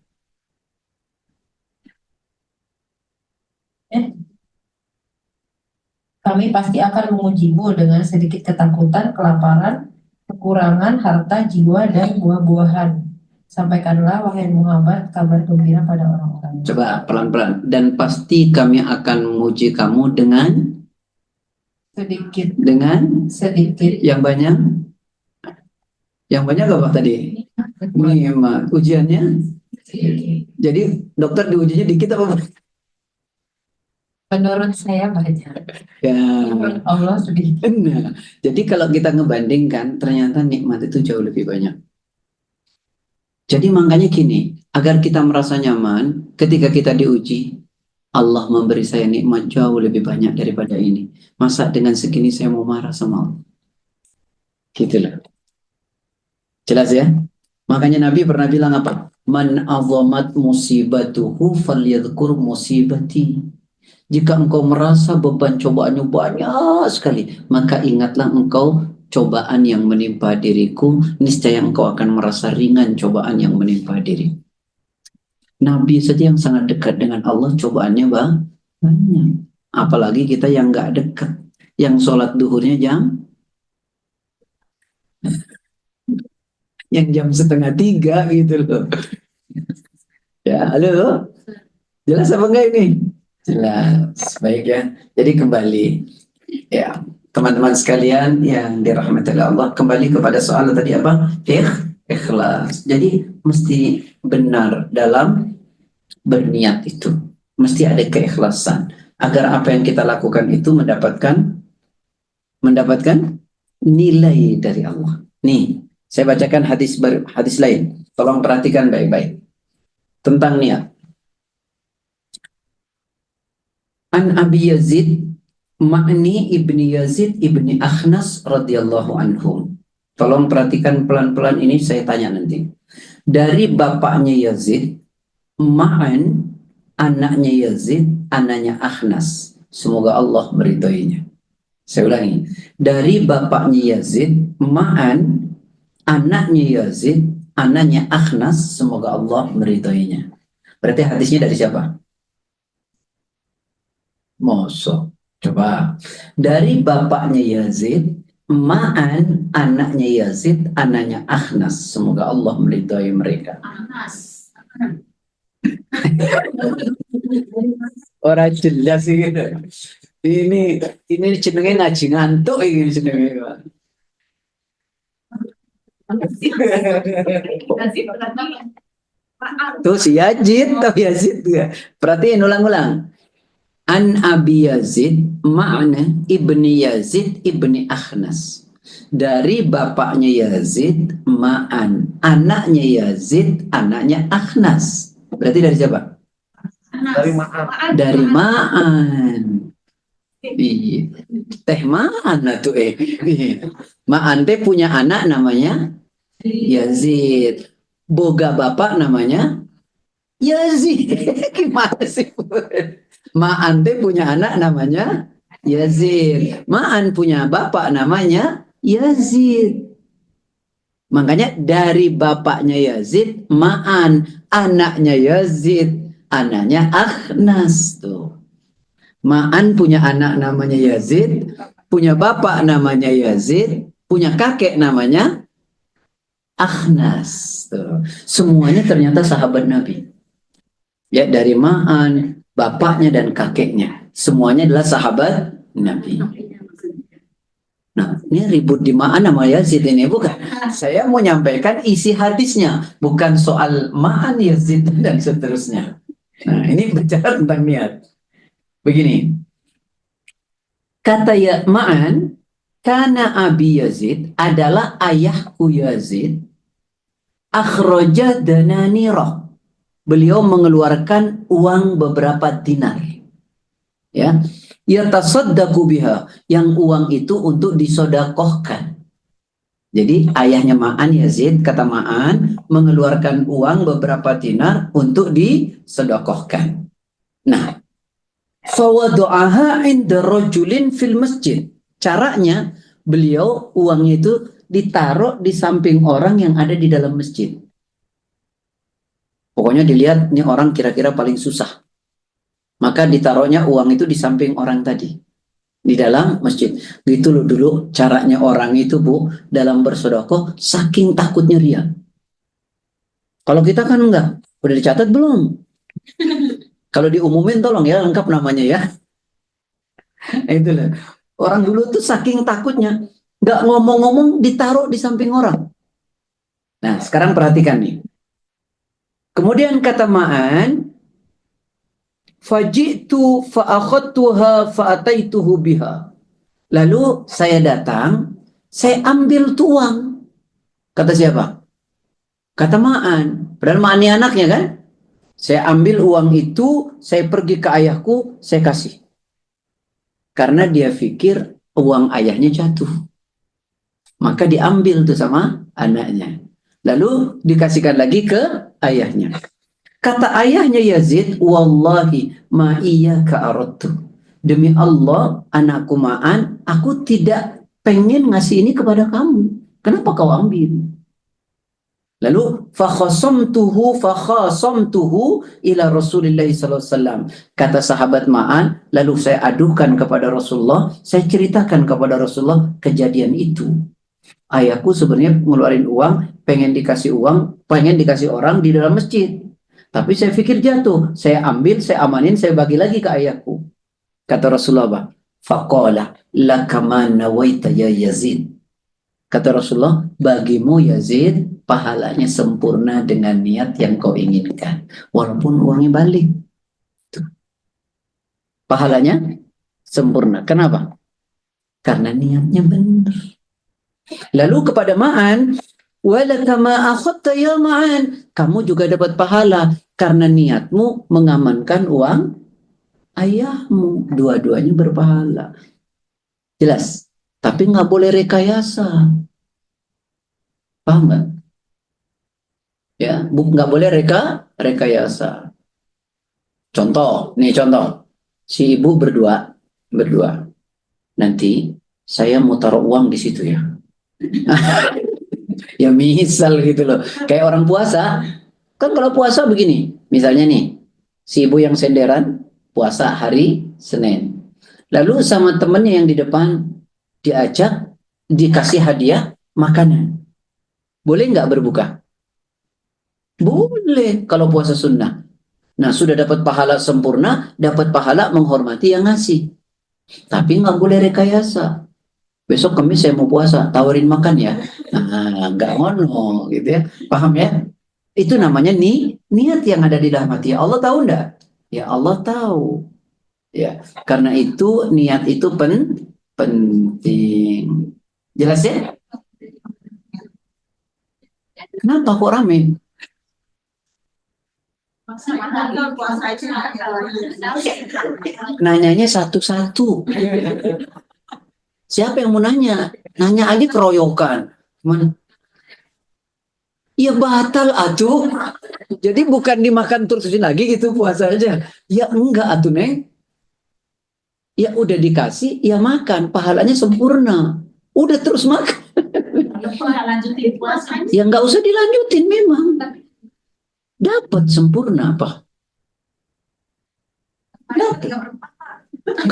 Kami pasti akan mengujimu dengan sedikit ketakutan, kelaparan, kekurangan harta, jiwa, dan buah-buahan. Sampaikanlah, wahai Muhammad, kabar gembira pada orang-orang. Coba pelan-pelan. Dan pasti kami akan menguji kamu dengan sedikit. Dengan sedikit. Yang banyak? Yang banyak apa tadi? Nikmat. Ujiannya? Sedikit. Jadi dokter diujinya dikit apa? Menurut saya banyak. Ya. Menurut Allah sedikit. Nah, jadi kalau kita ngebandingkan, ternyata nikmat itu jauh lebih banyak. Jadi makanya gini, agar kita merasa nyaman, ketika kita diuji, Allah memberi saya nikmat jauh lebih banyak daripada ini. Masa dengan segini saya mau marah sama Allah? Gitu loh. Jelas ya? Makanya Nabi pernah bilang apa? Man azamat musibatuhu falyadhkur musibati. Jika engkau merasa beban cobaannya banyak sekali, maka ingatlah engkau cobaan yang menimpa diriku, niscaya engkau akan merasa ringan cobaan yang menimpa diri. Nabi saja yang sangat dekat dengan Allah, cobaannya banyak. Apalagi kita yang nggak dekat, yang sholat duhurnya yang jam 2:30 gitu loh. Ya, halo, jelas apa enggak ini? Jelas, baik ya. Jadi kembali, ya teman-teman sekalian yang dirahmati oleh Allah, kembali kepada soal tadi apa? Ikhlas. Jadi mesti benar dalam berniat itu, mesti ada keikhlasan agar apa yang kita lakukan itu mendapatkan nilai dari Allah. Nih, saya bacakan hadis lain. Tolong perhatikan baik-baik tentang niat. An Abi Yazid Ma'ni ibni Yazid ibni Akhnas radhiyallahu anhum. Tolong perhatikan pelan-pelan, ini saya tanya nanti. Dari bapaknya Yazid, Ma'an anaknya Yazid, anaknya Akhnas. Semoga Allah meridhoinya. Saya ulangi. Dari bapaknya Yazid, Ma'an anaknya Yazid, anaknya Akhnas, semoga Allah meridhoinya. Berarti hadisnya dari siapa? Mosok. Coba. Dari bapaknya Yazid, Ma'an, anaknya Yazid, anaknya Akhnas. Semoga Allah meridhoi mereka. Orang jelas sih gitu. Ini jenenge ngaji ngantuk ini jenenge. Tuh si Yazid, tuh Yazid ya. Perhatiin ulang-ulang. An Abi Yazid, ma'na ibni Yazid ibni Akhnas. Dari bapaknya Yazid, Ma'an, anaknya Yazid, anaknya Akhnas. Berarti dari siapa? Dari Ma'an. Dari Ma'an. Iya. Teh Ma'an tuh Ma'an teh punya anak namanya Yazid. Boga bapak namanya Yazid. Gimana sih? Ma'an teh punya anak namanya Yazid. Ma'an punya bapak namanya Yazid. Makanya dari bapaknya Yazid, Ma'an, anaknya Yazid, anaknya Akhnas tuh. Ma'an punya anak namanya Yazid, punya bapak namanya Yazid, punya kakek namanya Akhnas. Tuh. Semuanya ternyata sahabat Nabi. Ya, dari Ma'an, bapaknya dan kakeknya. Semuanya adalah sahabat Nabi. Nah, ini ribut di Ma'an sama Yazid ini, bukan? Saya mau nyampaikan isi hadisnya, bukan soal Ma'an, Yazid, dan seterusnya. Nah, ini bicara tentang niat. Begini, kata ya Ma'an, karena Abi Yazid adalah ayahku Yazid, akhraja dananirah. Beliau mengeluarkan uang beberapa dinar. Ya, yatasaddaqu biha, yang uang itu untuk disodakohkan. Jadi ayahnya Ma'an, Yazid, kata Ma'an, mengeluarkan uang beberapa dinar untuk disodakohkan. Nah, fawadu'aha inda rajulin fil masjid. Caranya, beliau uangnya itu ditaruh di samping orang yang ada di dalam masjid. Pokoknya dilihat, nih orang kira-kira paling susah. Maka ditaruhnya uang itu di samping orang tadi. Di dalam masjid. Gitu loh dulu caranya orang itu, Bu, dalam bersedekah saking takutnya riya. Kalau kita kan enggak. Udah dicatat belum? Kalau diumumin tolong ya, lengkap namanya ya. Itu loh. Orang dulu tuh saking takutnya. Enggak ngomong-ngomong ditaruh di samping orang. Nah, sekarang perhatikan nih. Kemudian kata Ma'an, faji'tu fa'akhadtuha fa'ataituhu biha. Lalu saya datang, saya ambil tuang. Kata siapa? Kata Ma'an. Padahal Ma'an ini anaknya kan? Saya ambil uang itu, saya pergi ke ayahku, saya kasih. Karena dia pikir uang ayahnya jatuh. Maka diambil tuh sama anaknya. Lalu dikasihkan lagi ke ayahnya. Kata ayahnya Yazid, wallahi ma iyyaka aradtu. Demi Allah, anakku Ma'an, aku tidak pengen ngasih ini kepada kamu. Kenapa kau ambil? Lalu fakhasamtuhu ila Rasulillah sallallahu alaihi wasallam. Kata sahabat Ma'an, lalu saya adukan kepada Rasulullah, saya ceritakan kepada Rasulullah kejadian itu. Ayahku sebenarnya ngeluarin uang, pengen dikasih orang di dalam masjid. Tapi saya pikir jatuh, saya ambil, saya amanin, saya bagi lagi ke ayahku. Kata Rasulullah, faqala laka ma nawaita ya Yazid. Kata Rasulullah, bagimu Yazid, pahalanya sempurna dengan niat yang kau inginkan. Walaupun uangnya balik. Tuh. Pahalanya sempurna. Kenapa? Karena niatnya benar. Lalu kepada Ma'an, walaka ma akhadta ya Ma'an, kamu juga dapat pahala karena niatmu mengamankan uang ayahmu. Dua-duanya berpahala. Jelas? Tapi nggak boleh rekayasa. Paham nggak? Ya, nggak boleh rekayasa. Contoh. Si ibu berdua. Nanti saya mau taruh uang di situ ya. Ya misal gitu loh. Kayak orang puasa, kan kalau puasa begini, misalnya nih, si ibu yang senderan puasa hari Senin. Lalu sama temennya yang di depan diajak, dikasih hadiah makanan. Boleh nggak berbuka? Boleh kalau puasa sunnah. Nah, sudah dapat pahala sempurna, dapat pahala menghormati yang ngasih. Tapi nggak boleh rekayasa. Besok Kamis saya mau puasa, tawarin makan ya. Nah, nggak ngono gitu ya. Paham ya? Itu namanya niat yang ada di dalam hati. Allah tahu enggak? Ya Allah tahu. Ya, karena itu niat itu penting. Jelas ya? Kenapa kok rame? Nanyanya satu-satu. Siapa yang mau nanya? Nanya aja keroyokan. Cuman, ya batal atuh. Jadi bukan dimakan terusin lagi gitu puasa aja. Ya enggak atuh Neng. Ya udah dikasih, ya makan. Pahalanya sempurna. Udah terus makan. lanjutin puasa. Ya nggak usah dilanjutin memang. Dapat sempurna apa? Dapat.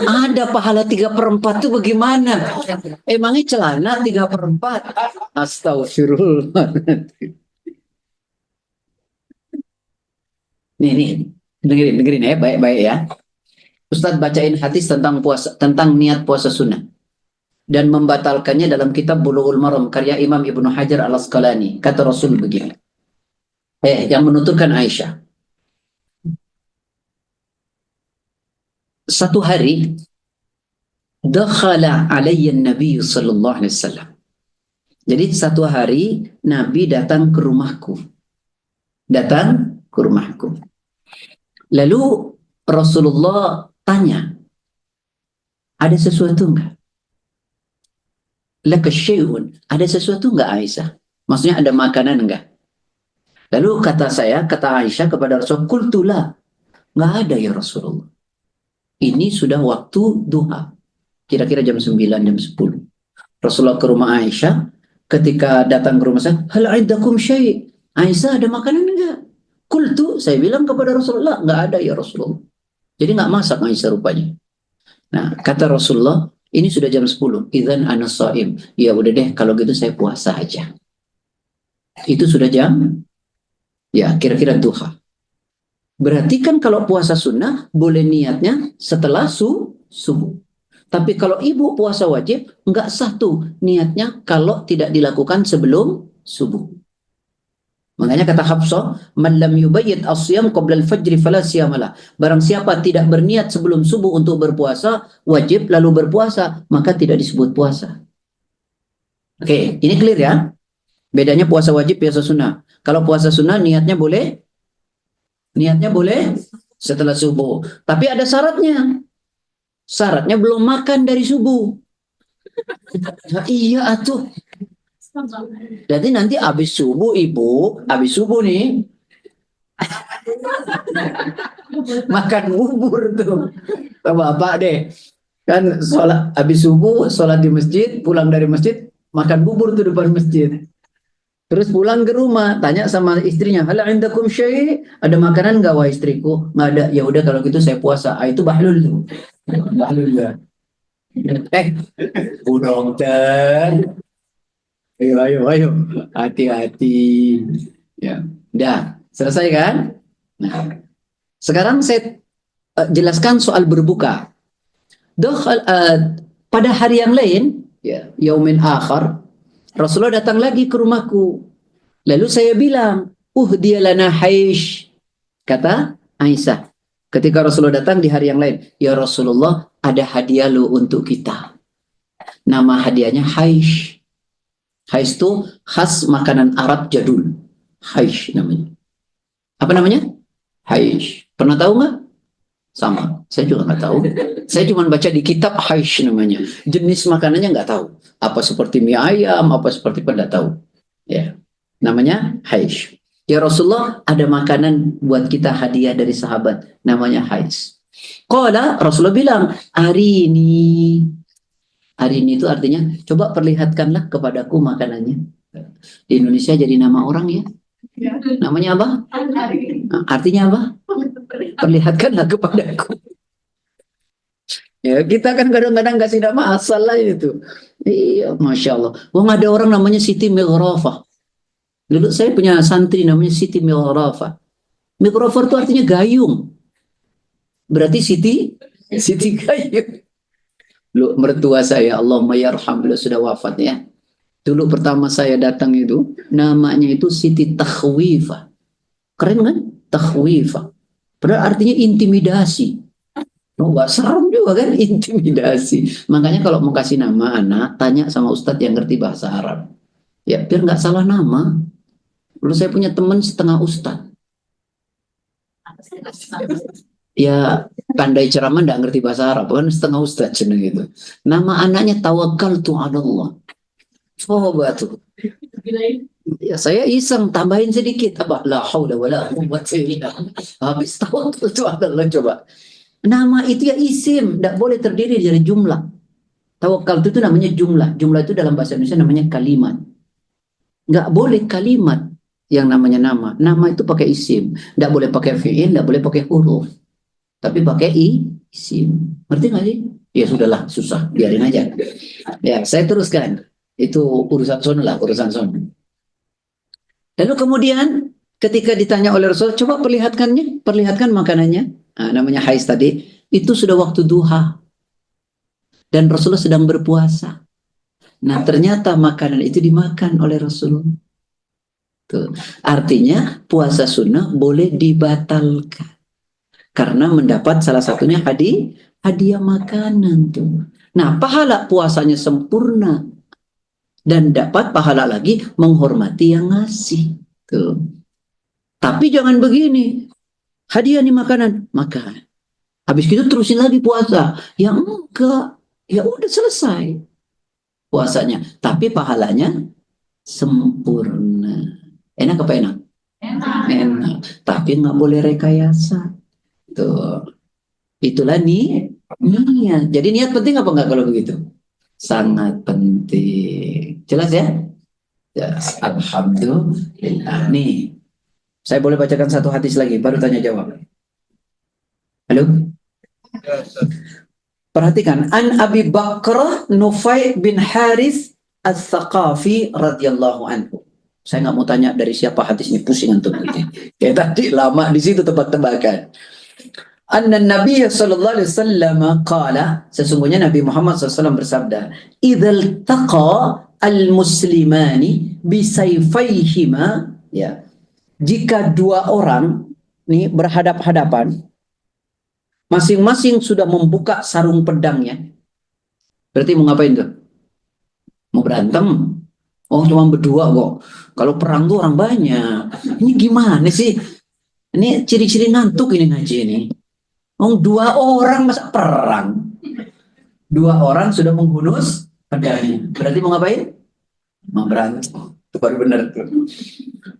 Ada pahala 3/4 itu bagaimana? Emangnya celana 3/4? Astagfirullah. Nih, dengerin ya, baik-baik ya. Ustadz bacain hadis tentang puasa, tentang niat puasa sunnah dan membatalkannya dalam kitab Bulughul Maram karya Imam Ibnu Hajar Al-Asqalani. Kata Rasul begini. Yang menuturkan Aisyah. Satu hari dakhala alayya Nabi sallallahu alaihi wasallam. Jadi satu hari Nabi datang ke rumahku. Datang ke rumahku. Lalu Rasulullah tanya, ada sesuatu enggak? Laka syai'un, ada sesuatu enggak Aisyah? Maksudnya ada makanan enggak? Lalu kata Aisyah kepada Rasul, qultulah, enggak ada ya Rasulullah. Ini sudah waktu duha. Kira-kira jam 9, jam 10. Rasulullah ke rumah Aisyah. Ketika datang ke rumah saya, hal indakum syai'? Aisyah ada makanan enggak? Qultu, saya bilang kepada Rasulullah, enggak ada ya Rasulullah. Jadi enggak masak Aisyah rupanya. Nah, kata Rasulullah, ini sudah jam 10. Idzan ana shaim. Ya udah deh, kalau gitu saya puasa aja. Itu sudah jam, ya kira-kira duha. Berarti kan kalau puasa sunnah boleh niatnya setelah subuh. Tapi kalau ibu puasa wajib enggak sah tuh niatnya kalau tidak dilakukan sebelum subuh. Makanya kata Hafsah, "Man lam yubayyit as-siyam qabla al-fajr fala siyamalah." Barang siapa tidak berniat sebelum subuh untuk berpuasa wajib lalu berpuasa, maka tidak disebut puasa. Oke, ini clear ya? Bedanya puasa wajib, puasa sunnah. Kalau puasa sunnah niatnya boleh setelah subuh. Tapi ada syaratnya. Syaratnya belum makan dari subuh. Nah, iya atuh. Jadi nanti habis subuh nih makan bubur tuh. Bapak deh. Kan habis subuh sholat di masjid, pulang dari masjid makan bubur tuh depan masjid. Terus pulang ke rumah, tanya sama istrinya, hal indakum syai'? Ada makanan nggak wah istriku? Nggak ada. Ya udah kalau gitu saya puasa. Itu bahlul tuh. Bahlul ya. Bu dokter. Ayo. Hati-hati. Ya, udah selesai kan? Nah, sekarang saya jelaskan soal berbuka. Pada hari yang lain, ya, yaumin akhar, Rasulullah datang lagi ke rumahku. Lalu saya bilang, dia lana haish. Kata Aisyah. Ketika Rasulullah datang di hari yang lain, ya Rasulullah, ada hadiah lo untuk kita. Nama hadiahnya haish. Haish itu khas makanan Arab jadul. Haish namanya. Apa namanya? Haish. Pernah tahu nggak? Sama, saya juga nggak tahu. Saya cuma baca di kitab haish namanya. Jenis makanannya nggak tahu. Apa seperti mie ayam, apa seperti tidak tahu. Ya, namanya haish. Ya Rasulullah, ada makanan buat kita hadiah dari sahabat. Namanya haish. Qala, Rasulullah bilang, Arini itu artinya, coba perlihatkanlah kepadaku makanannya. Di Indonesia jadi nama orang ya. Ya. Namanya apa? Artinya apa? Perlihatkanlah kepadaku. Ya, kita kan kadang-kadang kasih nama asal lah itu. Iya, Masya Allah. Wong ada orang namanya Siti Mighrafa. Dulu saya punya santri namanya Siti Mighrafa. Mighrafa itu artinya gayung. Berarti Siti gayung. Lu mertua saya, Allahumma yarham, beliau sudah wafat ya. Dulu pertama saya datang itu, namanya itu Siti Takhwifa. Keren kan? Takhwifa. Padahal artinya intimidasi. Oh, gak serem juga kan, intimidasi. Makanya kalau mau kasih nama anak, tanya sama ustadz yang ngerti bahasa Arab. Ya, biar nggak salah nama. Dulu saya punya teman setengah ustadz. Ya, pandai ceramah nggak ngerti bahasa Arab, kan setengah ustadz cina gitu. Nama anaknya Tawakkaltu 'ala Allah. Coba tuh. Ya, saya iseng tambahin sedikit apa? La haula wala quwwata illa billah. Habis Tawakkaltu 'ala Allah coba. Nama itu ya isim, tidak boleh terdiri dari jumlah. Tawakal itu namanya jumlah. Jumlah itu dalam bahasa Indonesia namanya kalimat. Nggak boleh kalimat yang namanya nama. Nama itu pakai isim. Tidak boleh pakai fi'il, tidak boleh pakai huruf. Tapi pakai isim. Ngerti nggak sih? Ya sudahlah, susah. Biarin aja. Ya, saya teruskan. Itu urusan sono lah, urusan sono. Lalu kemudian ketika ditanya oleh Rasul, coba perlihatkan makanannya. Nah, namanya hais tadi, itu sudah waktu duha. Dan Rasulullah sedang berpuasa. Nah, ternyata makanan itu dimakan oleh Rasulullah. Tuh. Artinya, puasa sunnah boleh dibatalkan. Karena mendapat salah satunya hadiah makanan. Tuh. Nah, pahala puasanya sempurna. Dan dapat pahala lagi menghormati yang ngasih. Tuh. Tapi jangan begini. Hadiah nih makanan, makan. Habis itu terusin lagi puasa. Ya enggak, ya udah selesai puasanya. Tapi pahalanya sempurna. Enak apa enak? Enak. Tapi nggak boleh rekayasa. Tuh. Itulah niat. Jadi niat penting apa enggak kalau begitu? Sangat penting. Jelas ya? Yes. Alhamdulillah. Nih. Saya boleh bacakan satu hadis lagi, baru tanya jawab. Halo? Perhatikan, An Abi Bakr Nufai bin Haris Al-Thaqafi radhiyallahu anhu. Saya nggak mau tanya dari siapa hadis ini, pusing antum ini. Ya tadi lama di situ tebak-tebakan. Anna Nabi sallallahu alaihi wasallam qala, sesungguhnya Nabi Muhammad SAW bersabda, "Idzal taqa al-muslimani bisayfayhima," ya. Jika dua orang nih berhadap-hadapan, masing-masing sudah membuka sarung pedangnya, berarti mau ngapain tuh? Mau berantem? Oh, cuma berdua kok. Kalau perang tuh orang banyak. Ini gimana sih? Ini ciri-ciri ngantuk ini ngaji ini. Oh, dua orang masa perang? Dua orang sudah menghunus pedangnya. Berarti mau ngapain? Mau berantem. Itu baru benar tuh.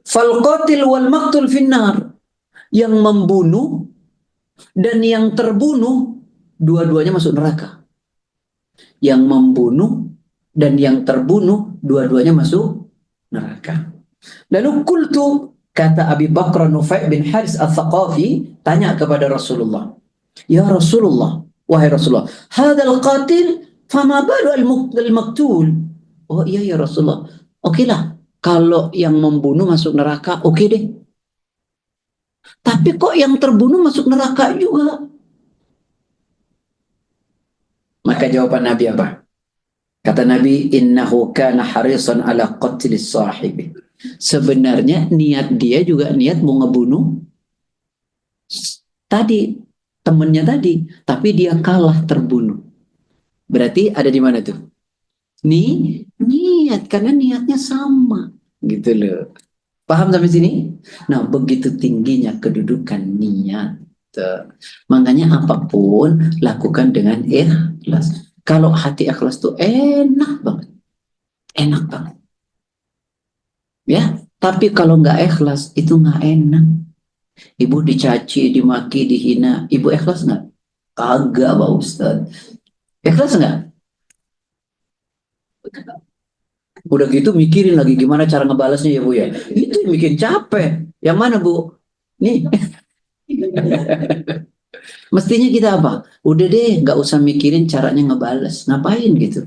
Fal qatil wal maqtul finnar. Yang membunuh dan yang terbunuh dua-duanya masuk neraka. Yang membunuh dan yang terbunuh dua-duanya masuk neraka. Lalu qultu, kata Abi Bakr Nufai bin Haris Al-Thaqafi, tanya kepada Rasulullah, "Ya Rasulullah, wahai Rasulullah, hadzal qatil fama balu al-maqtul?" Oh iya ya Rasulullah. Oke lah, kalau yang membunuh masuk neraka, oke deh. Tapi kok yang terbunuh masuk neraka juga? Maka jawaban Nabi apa? Kata Nabi, innahu kana harisan ala qatlis sahibi. Sebenarnya niat dia juga niat mau ngebunuh tadi, temennya tadi. Tapi dia kalah terbunuh. Berarti ada di mana tuh? Niat, karena niatnya sama. Gitu loh. Paham sampai sini? Nah, begitu tingginya kedudukan niat. Makanya apapun lakukan dengan ikhlas. Kalau hati ikhlas tuh enak banget. Enak banget. Ya, tapi kalau nggak ikhlas itu nggak enak. Ibu dicaci, dimaki, dihina. Ibu ikhlas nggak? Kagak, Pak Ustadz. Ikhlas nggak? Udah gitu mikirin lagi gimana cara ngebalasnya ya Bu ya. Itu yang bikin capek. Yang mana Bu? Nih. Mestinya kita apa? Udah deh, nggak usah mikirin caranya ngebales. Ngapain gitu?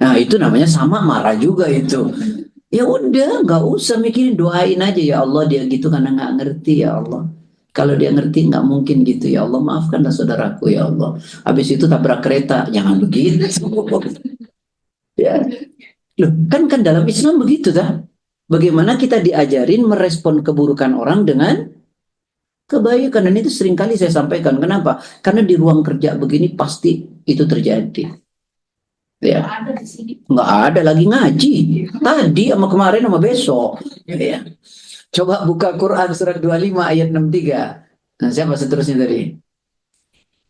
Nah itu namanya sama marah juga itu. Ya udah, nggak usah mikirin, doain aja ya Allah dia gitu karena nggak ngerti ya Allah. Kalau dia ngerti nggak mungkin gitu ya Allah, maafkanlah saudaraku ya Allah. Habis itu tabrak kereta, jangan begitu. Ya, loh kan dalam Islam begitu tak? Bagaimana kita diajarin merespon keburukan orang dengan kebaikan, dan itu seringkali saya sampaikan. Kenapa? Karena di ruang kerja begini pasti itu terjadi. Ya, Ada di sini. nggak ada lagi ngaji. Tadi sama kemarin sama besok. Ya. Coba buka Quran surat 25 ayat 63. Nah, siapa seterusnya tadi?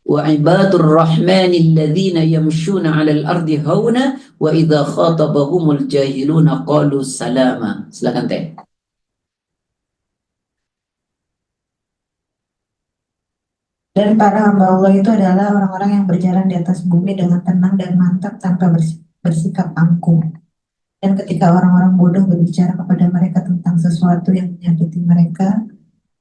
Wa ibadur rahmanil ladzina yamshuna 'alal ardi hauna wa idza khatabahumul jahiluna qalu salama. Silakan Teh. Dan para hamba Allah itu adalah orang-orang yang berjalan di atas bumi dengan tenang dan mantap tanpa bersikap angkuh. Dan ketika orang-orang bodoh berbicara kepada mereka tentang sesuatu yang menyakiti mereka,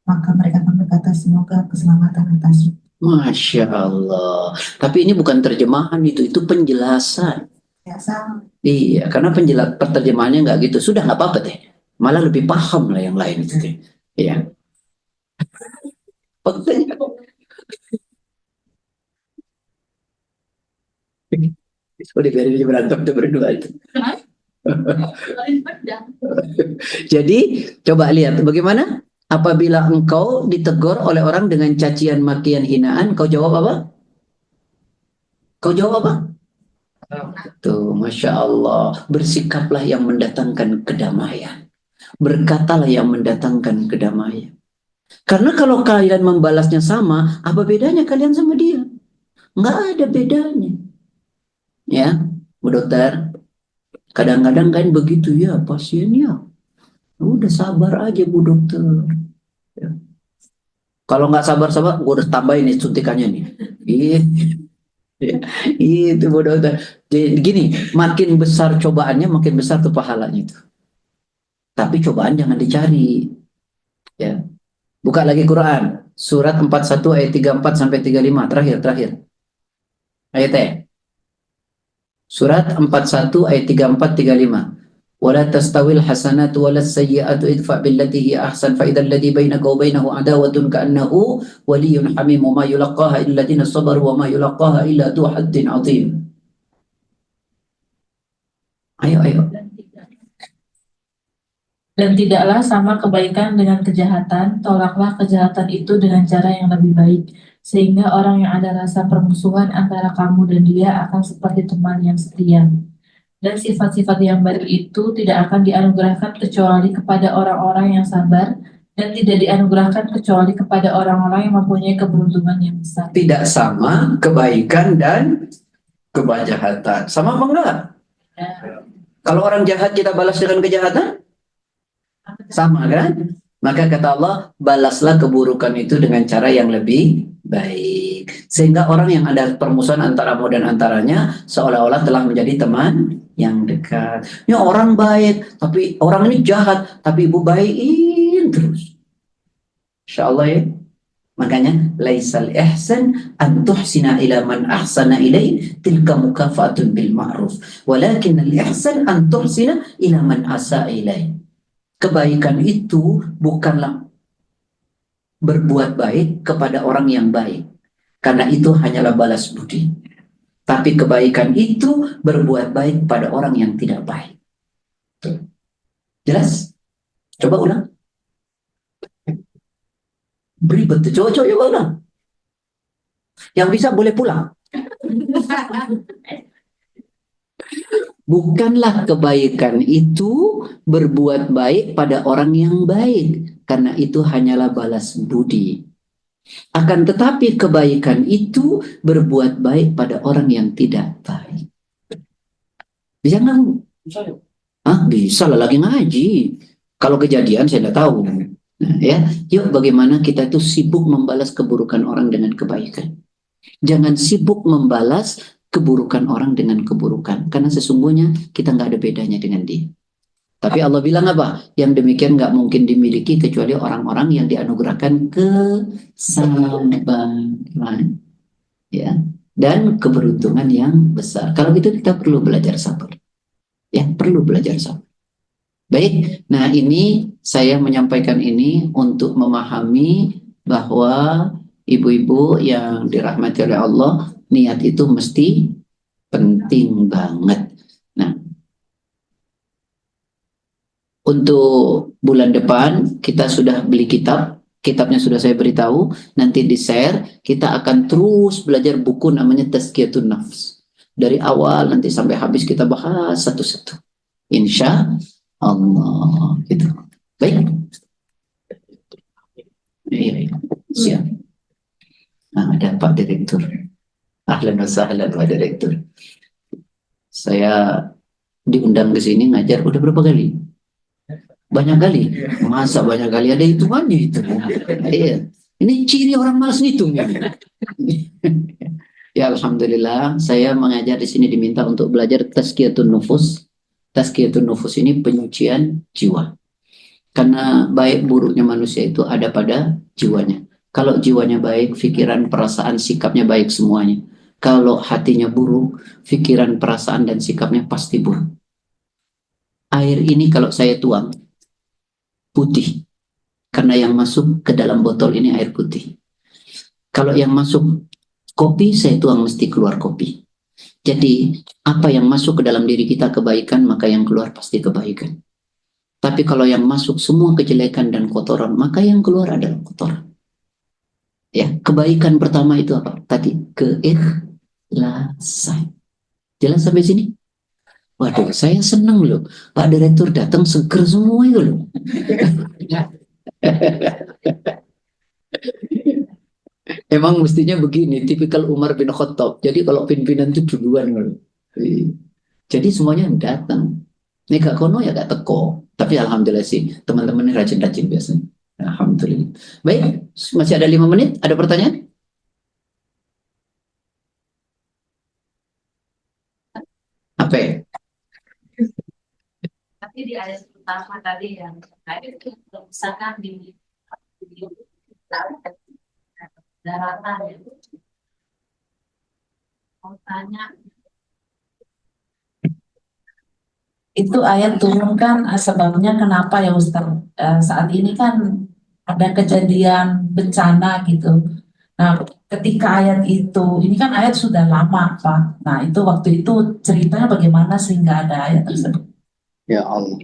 maka mereka akan berkata semoga keselamatan atasmu. Masya Allah. Tapi ini bukan terjemahan itu penjelasan. Ya, sama. Iya, karena terjemahannya nggak gitu. Sudah nggak apa-apa Teh. Malah lebih paham lah yang lain itu Teh. Iya. Faktanya. Udah biarin aja berantem tuh berdua itu. Jadi coba lihat bagaimana apabila engkau ditegur oleh orang dengan cacian, makian, hinaan, kau jawab apa? Kau jawab apa? Tuh, Masya Allah. Bersikaplah yang mendatangkan kedamaian. Berkatalah yang mendatangkan kedamaian. Karena kalau kalian membalasnya sama, apa bedanya kalian sama dia? Nggak ada bedanya. Ya, Bu Dokter. Kadang-kadang kan begitu ya pasiennya. Udah sabar aja Bu Dokter. Ya. Kalau nggak sabar-sabar, gue udah tambahin nih suntikannya nih. Itu Bu Dokter. Jadi gini, makin besar cobaannya, makin besar tuh pahalanya itu. Tapi cobaan jangan dicari. Ya. Buka lagi Quran. Surat 41 ayat 34 sampai 35. Terakhir. Ayat Surat 41 ayat 34-35. Wala tastawil hasanatu wala sayyi'atu idfa billati hiya ahsan fa idzal ladzi bainaka wa bainahu adawatun ka'annahu waliyyun hamim wa ma yulaqaha illa alladziina sabaru wa ma yulaqaha illa dzu haddin 'adzim. Ayo. Dan tidaklah sama kebaikan dengan kejahatan, tolaklah kejahatan itu dengan cara yang lebih baik, sehingga orang yang ada rasa permusuhan antara kamu dan dia akan seperti teman yang setia. Dan sifat-sifat yang baik itu tidak akan dianugerahkan kecuali kepada orang-orang yang sabar, dan tidak dianugerahkan kecuali kepada orang-orang yang mempunyai keberuntungan yang besar. Tidak sama kebaikan dan kejahatan. Sama apa enggak? Ya. Kalau orang jahat kita balas dengan kejahatan? Sama kan? Maka kata Allah, balaslah keburukan itu dengan cara yang lebih baik. Sehingga orang yang ada permusuhan antaramu dan antaranya seolah-olah telah menjadi teman yang dekat. Ini orang baik, tapi orang ini jahat, tapi ibu baikin terus. Insya Allah ya. Makanya laisal ihsan an tuhsina ila man ahsana ilaih tilka mukafatun bil ma'ruf. Walakin al ihsan an tuhsina ila man asaa ilaih. Kebaikan itu bukanlah berbuat baik kepada orang yang baik, karena itu hanyalah balas budi. Tapi kebaikan itu berbuat baik pada orang yang tidak baik. Jelas? Coba ulang. Beribet tuh, coba ulang. Yang bisa boleh pulang. Bukanlah kebaikan itu berbuat baik pada orang yang baik, karena itu hanyalah balas budi. Akan tetapi kebaikan itu berbuat baik pada orang yang tidak baik. Bisa nggak? Bisa lah, lagi ngaji. Kalau kejadian saya tidak tahu. Nah, ya, yuk bagaimana kita itu sibuk membalas keburukan orang dengan kebaikan. Jangan sibuk membalas keburukan orang dengan keburukan. Karena sesungguhnya kita nggak ada bedanya dengan dia. Tapi Allah bilang apa? Yang demikian nggak mungkin dimiliki kecuali orang-orang yang dianugerahkan kesabaran, ya, dan keberuntungan yang besar. Kalau gitu kita perlu belajar sabar, ya, perlu belajar sabar. Baik, nah ini saya menyampaikan ini untuk memahami bahwa ibu-ibu yang dirahmati oleh Allah, niat itu mesti penting banget. Nah, untuk bulan depan kita sudah beli kitabnya sudah saya beritahu, nanti di share, kita akan terus belajar buku namanya Tazkiyatun Nafs. Dari awal nanti sampai habis kita bahas satu-satu. Insya Allah, gitu. Baik. Iya, siap. Nah, ada Pak Direktur. Ahlan wa sahlan Pak Direktur. Saya diundang ke sini ngajar udah berapa kali? Banyak kali. Masa banyak kali, ada hitungannya itu. Iya. Ini ciri orang malas ngitung. Ya alhamdulillah, saya mengajar di sini diminta untuk belajar tazkiyatun nufus. Tazkiyatun nufus ini penyucian jiwa. Karena baik buruknya manusia itu ada pada jiwanya. Kalau jiwanya baik, pikiran, perasaan, sikapnya baik semuanya. Kalau hatinya buruk, pikiran, perasaan, dan sikapnya pasti buruk. Air ini kalau saya tuang, putih. Karena yang masuk ke dalam botol ini air putih. Kalau yang masuk kopi, saya tuang mesti keluar kopi. Jadi, apa yang masuk ke dalam diri kita kebaikan, maka yang keluar pasti kebaikan. Tapi kalau yang masuk semua kejelekan dan kotoran, maka yang keluar adalah kotoran. Ya, kebaikan pertama itu apa? Tadi, keikhlasan. Jelas sampai sini? Waduh, saya senang loh. Pak Direktur datang seger semua itu loh. Emang mestinya begini, tipikal Umar bin Khattab. Jadi kalau pimpinan itu duluan loh. Jadi semuanya datang. Ini gak kono ya gak teko. Tapi alhamdulillah sih, teman-teman ini rajin-rajin biasanya. Alhamdulillah. Baik, masih ada 5 menit. Ada pertanyaan? Apa ya? Tapi di ayat pertama tadi yang terkait itu misalkan di daratan itu mau tanya Itu ayat turun kan sebabnya kenapa ya Ustaz? Saat ini kan ada kejadian bencana gitu. Nah, ketika ayat itu, ini kan ayat sudah lama Pak. Nah, itu waktu itu ceritanya bagaimana sehingga ada ayat tersebut? Ya Allah.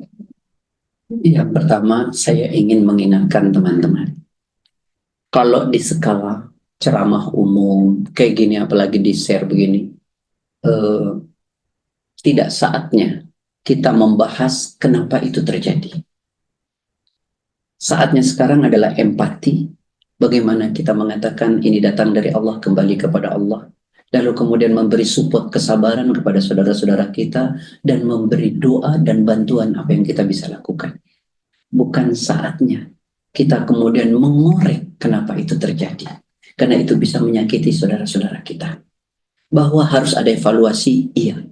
Yang pertama, saya ingin mengingatkan teman-teman. Kalau di skala ceramah umum, kayak gini, apalagi di share begini, tidak saatnya kita membahas kenapa itu terjadi. Saatnya sekarang adalah empati. Bagaimana kita mengatakan ini datang dari Allah, kembali kepada Allah. Lalu kemudian memberi support kesabaran kepada saudara-saudara kita dan memberi doa dan bantuan apa yang kita bisa lakukan. Bukan saatnya kita kemudian mengorek kenapa itu terjadi. Karena itu bisa menyakiti saudara-saudara kita. Bahwa harus ada evaluasi, iya.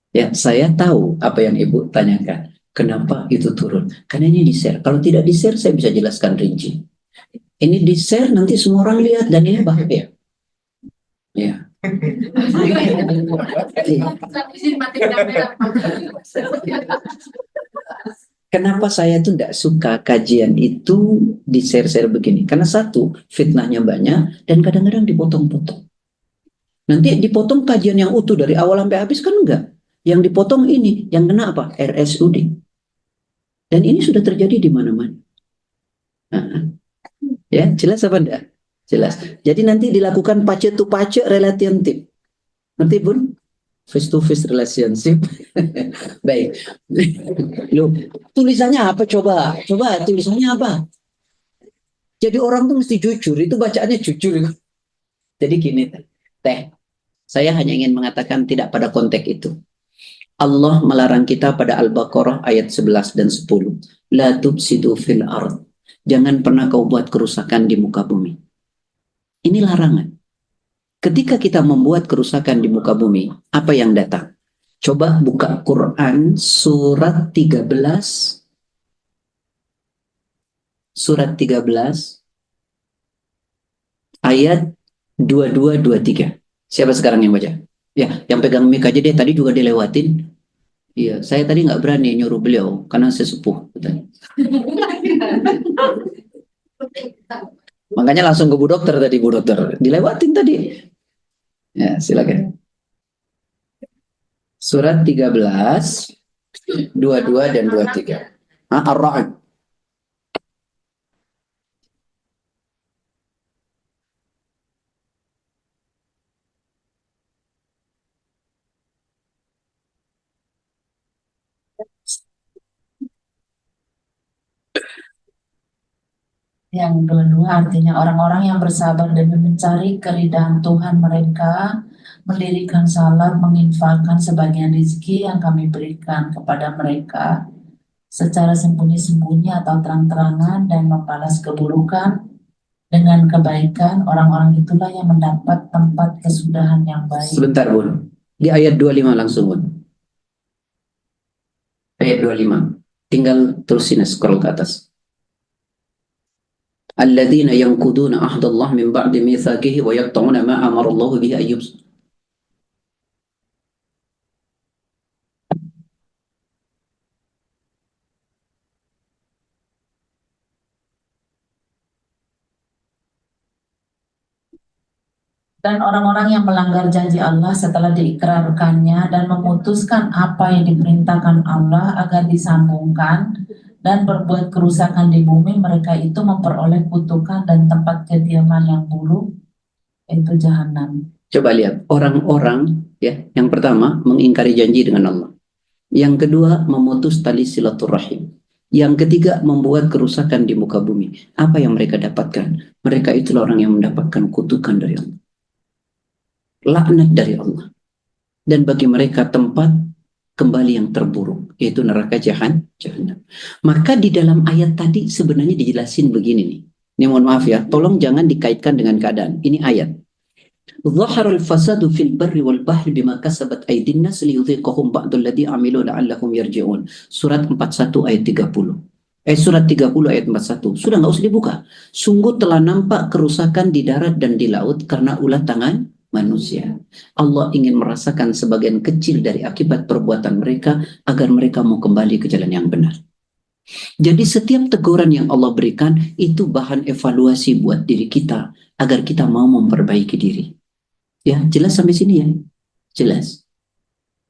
Ya, saya tahu apa yang Ibu tanyakan. Kenapa itu turun? Karena ini di-share. Kalau tidak di-share, saya bisa jelaskan rinci. Ini di-share, nanti semua orang lihat, dan ini bahaya. Ya. Kenapa saya tuh tidak suka kajian itu di-share-share begini? Karena satu, fitnahnya banyak, dan kadang-kadang dipotong-potong. Nanti dipotong kajian yang utuh dari awal sampai habis kan enggak. Yang dipotong ini, yang kena apa? RSUD. Dan ini sudah terjadi di mana-mana. Ya, jelas apa enggak? Jelas. Jadi nanti dilakukan pace to pace relationship. Nanti Bun? Face to face relationship. Baik. Loh, tulisannya apa coba? Coba tulisannya apa? Jadi orang tuh mesti jujur, itu bacaannya jujur. Jadi gini, Teh. Saya hanya ingin mengatakan tidak pada konteks itu. Allah melarang kita pada Al-Baqarah ayat 11 dan 10. La tufsidu fil ard. Jangan pernah kau buat kerusakan di muka bumi. Ini larangan. Ketika kita membuat kerusakan di muka bumi, apa yang datang? Coba buka Quran surat 13. Surat 13 ayat 22-23. Siapa sekarang yang baca? Ya, yang pegang mic aja deh, tadi juga dilewatin. Iya, saya tadi nggak berani nyuruh beliau karena sesepuh. Makanya langsung ke Bu Dokter tadi, Bu Dokter. Dilewatin tadi. Ya, silakan. Surat 13, 22 dan 23. Ar-Ra'd. Yang kedua artinya orang-orang yang bersabar dan mencari keridhaan Tuhan mereka, mendirikan salat, menginfakkan sebagian rezeki yang kami berikan kepada mereka secara sembunyi-sembunyi atau terang-terangan dan membalas keburukan dengan kebaikan. Orang-orang itulah yang mendapat tempat kesudahan yang baik. Sebentar, Bun. Di ayat 25 langsung, Bun. Ayat 25. Tinggal terusin scroll ke atas. Alladzina yanquduna ahdallah min ba'di mitsaqihi wa yaqta'una ma amara Allah bihi an yubsal. Dan orang-orang yang melanggar janji Allah setelah diikrarkannya dan memutuskan apa yang diperintahkan Allah agar disambungkan dan berbuat kerusakan di bumi, mereka itu memperoleh kutukan dan tempat kediaman yang buruk, yaitu jahanam. Coba lihat, orang-orang ya, yang pertama mengingkari janji dengan Allah. Yang kedua memutus tali silaturahim. Yang ketiga membuat kerusakan di muka bumi. Apa yang mereka dapatkan? Mereka itulah orang yang mendapatkan kutukan dari Allah. Laknat dari Allah. Dan bagi mereka tempat kembali yang terburuk, yaitu neraka jahanam. Maka di dalam ayat tadi sebenarnya dijelasin begini nih. Ini mohon maaf ya, tolong jangan dikaitkan dengan keadaan. Ini ayat. Zaharul fasadu fil barri wal bahri bima kasabat aydin nas liyudhiqahum ba'dal ladzi amilu la'allahum yarji'un. Surat 41 ayat 30. Surat 30 ayat 41. Sudah nggak usah dibuka. Sungguh telah nampak kerusakan di darat dan di laut karena ulah tangan manusia. Allah ingin merasakan sebagian kecil dari akibat perbuatan mereka agar mereka mau kembali ke jalan yang benar. Jadi setiap teguran yang Allah berikan itu bahan evaluasi buat diri kita agar kita mau memperbaiki diri. Ya, jelas sampai sini ya? Jelas.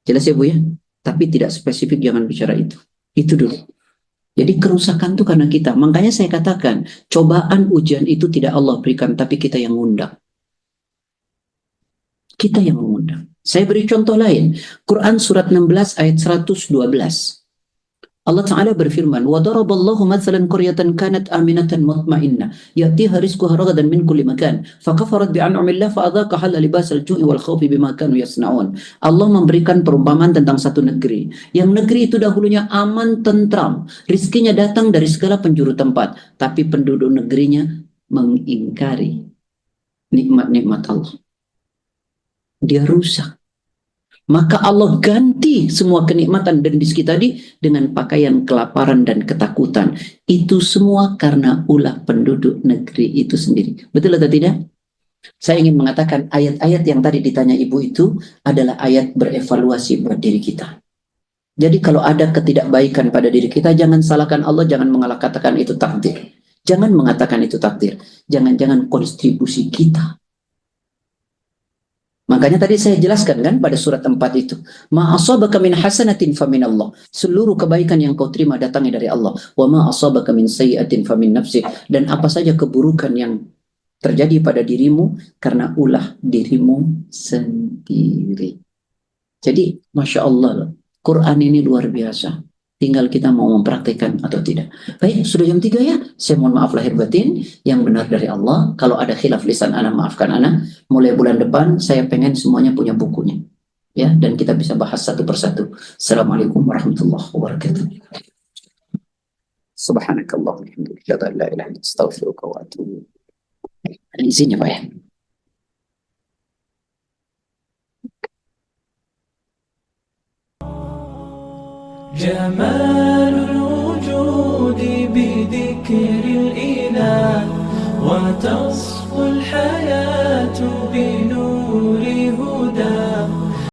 Jelas ya Bu ya? Tapi tidak spesifik, jangan bicara itu. Itu dulu. Jadi kerusakan itu karena kita. Makanya saya katakan, cobaan ujian itu tidak Allah berikan, tapi kita yang ngundang. Kita yang mengundang. Saya beri contoh lain. Quran surat 16 ayat 112. Allah Ta'ala berfirman, وَضَرَبَ اللَّهُ مَثَلًا قَرْيَةً كَانَتْ آمِنَةً مُطْمَئِنَّةً يَأْتِيهَا رِزْقُهَا رَغَدًا مِنْ كُلِّ مَكَانٍ فَكَفَرَتْ بِأَنْعُمِ اللَّهِ فَأَذَاقَهَا لِبَاسَ الْجُوعِ وَالْخَوْفِ بِمَا كَانُوا يَصْنَعُونَ. Allah memberikan perumpamaan tentang satu negeri. Yang negeri itu dahulunya aman, tentram. Rizkinya datang dari segala penjuru tempat. Tapi penduduk negerinya mengingkari nikmat-nikmat Allah. Dia rusak. Maka Allah ganti semua kenikmatan dan rizki tadi dengan pakaian kelaparan dan ketakutan. Itu semua karena ulah penduduk negeri itu sendiri. Betul atau tidak? Saya ingin mengatakan ayat-ayat yang tadi ditanya ibu itu adalah ayat berevaluasi buat diri kita. Jadi kalau ada ketidakbaikan pada diri kita, jangan salahkan Allah, jangan katakan itu takdir. Jangan mengatakan itu takdir. Jangan-jangan kontribusi kita. Makanya tadi saya jelaskan kan pada surat 4 itu. Ma asabaka min hasanatin famin Allah. Seluruh kebaikan yang kau terima datangnya dari Allah. Wa ma asabaka min sayyi'atin famin nafsik. Dan apa saja keburukan yang terjadi pada dirimu karena ulah dirimu sendiri. Jadi Masya Allah, Quran ini luar biasa. Tinggal kita mau mempraktikkan atau tidak. Baik, sudah jam 3 ya. Saya mohon maaf lahir batin. Yang benar dari Allah. Kalau ada khilaf lisan ana, maafkan ana. Mulai bulan depan saya pengen semuanya punya bukunya. Ya, dan kita bisa bahas satu persatu. Assalamualaikum warahmatullahi wabarakatuh. Subhanakallah walhamdulillah la ilaha illa anta astaghfiruka wa atubu ilaik. Izinnya Pak ya. جمال الوجود بذكر الإله وتصفو الحياة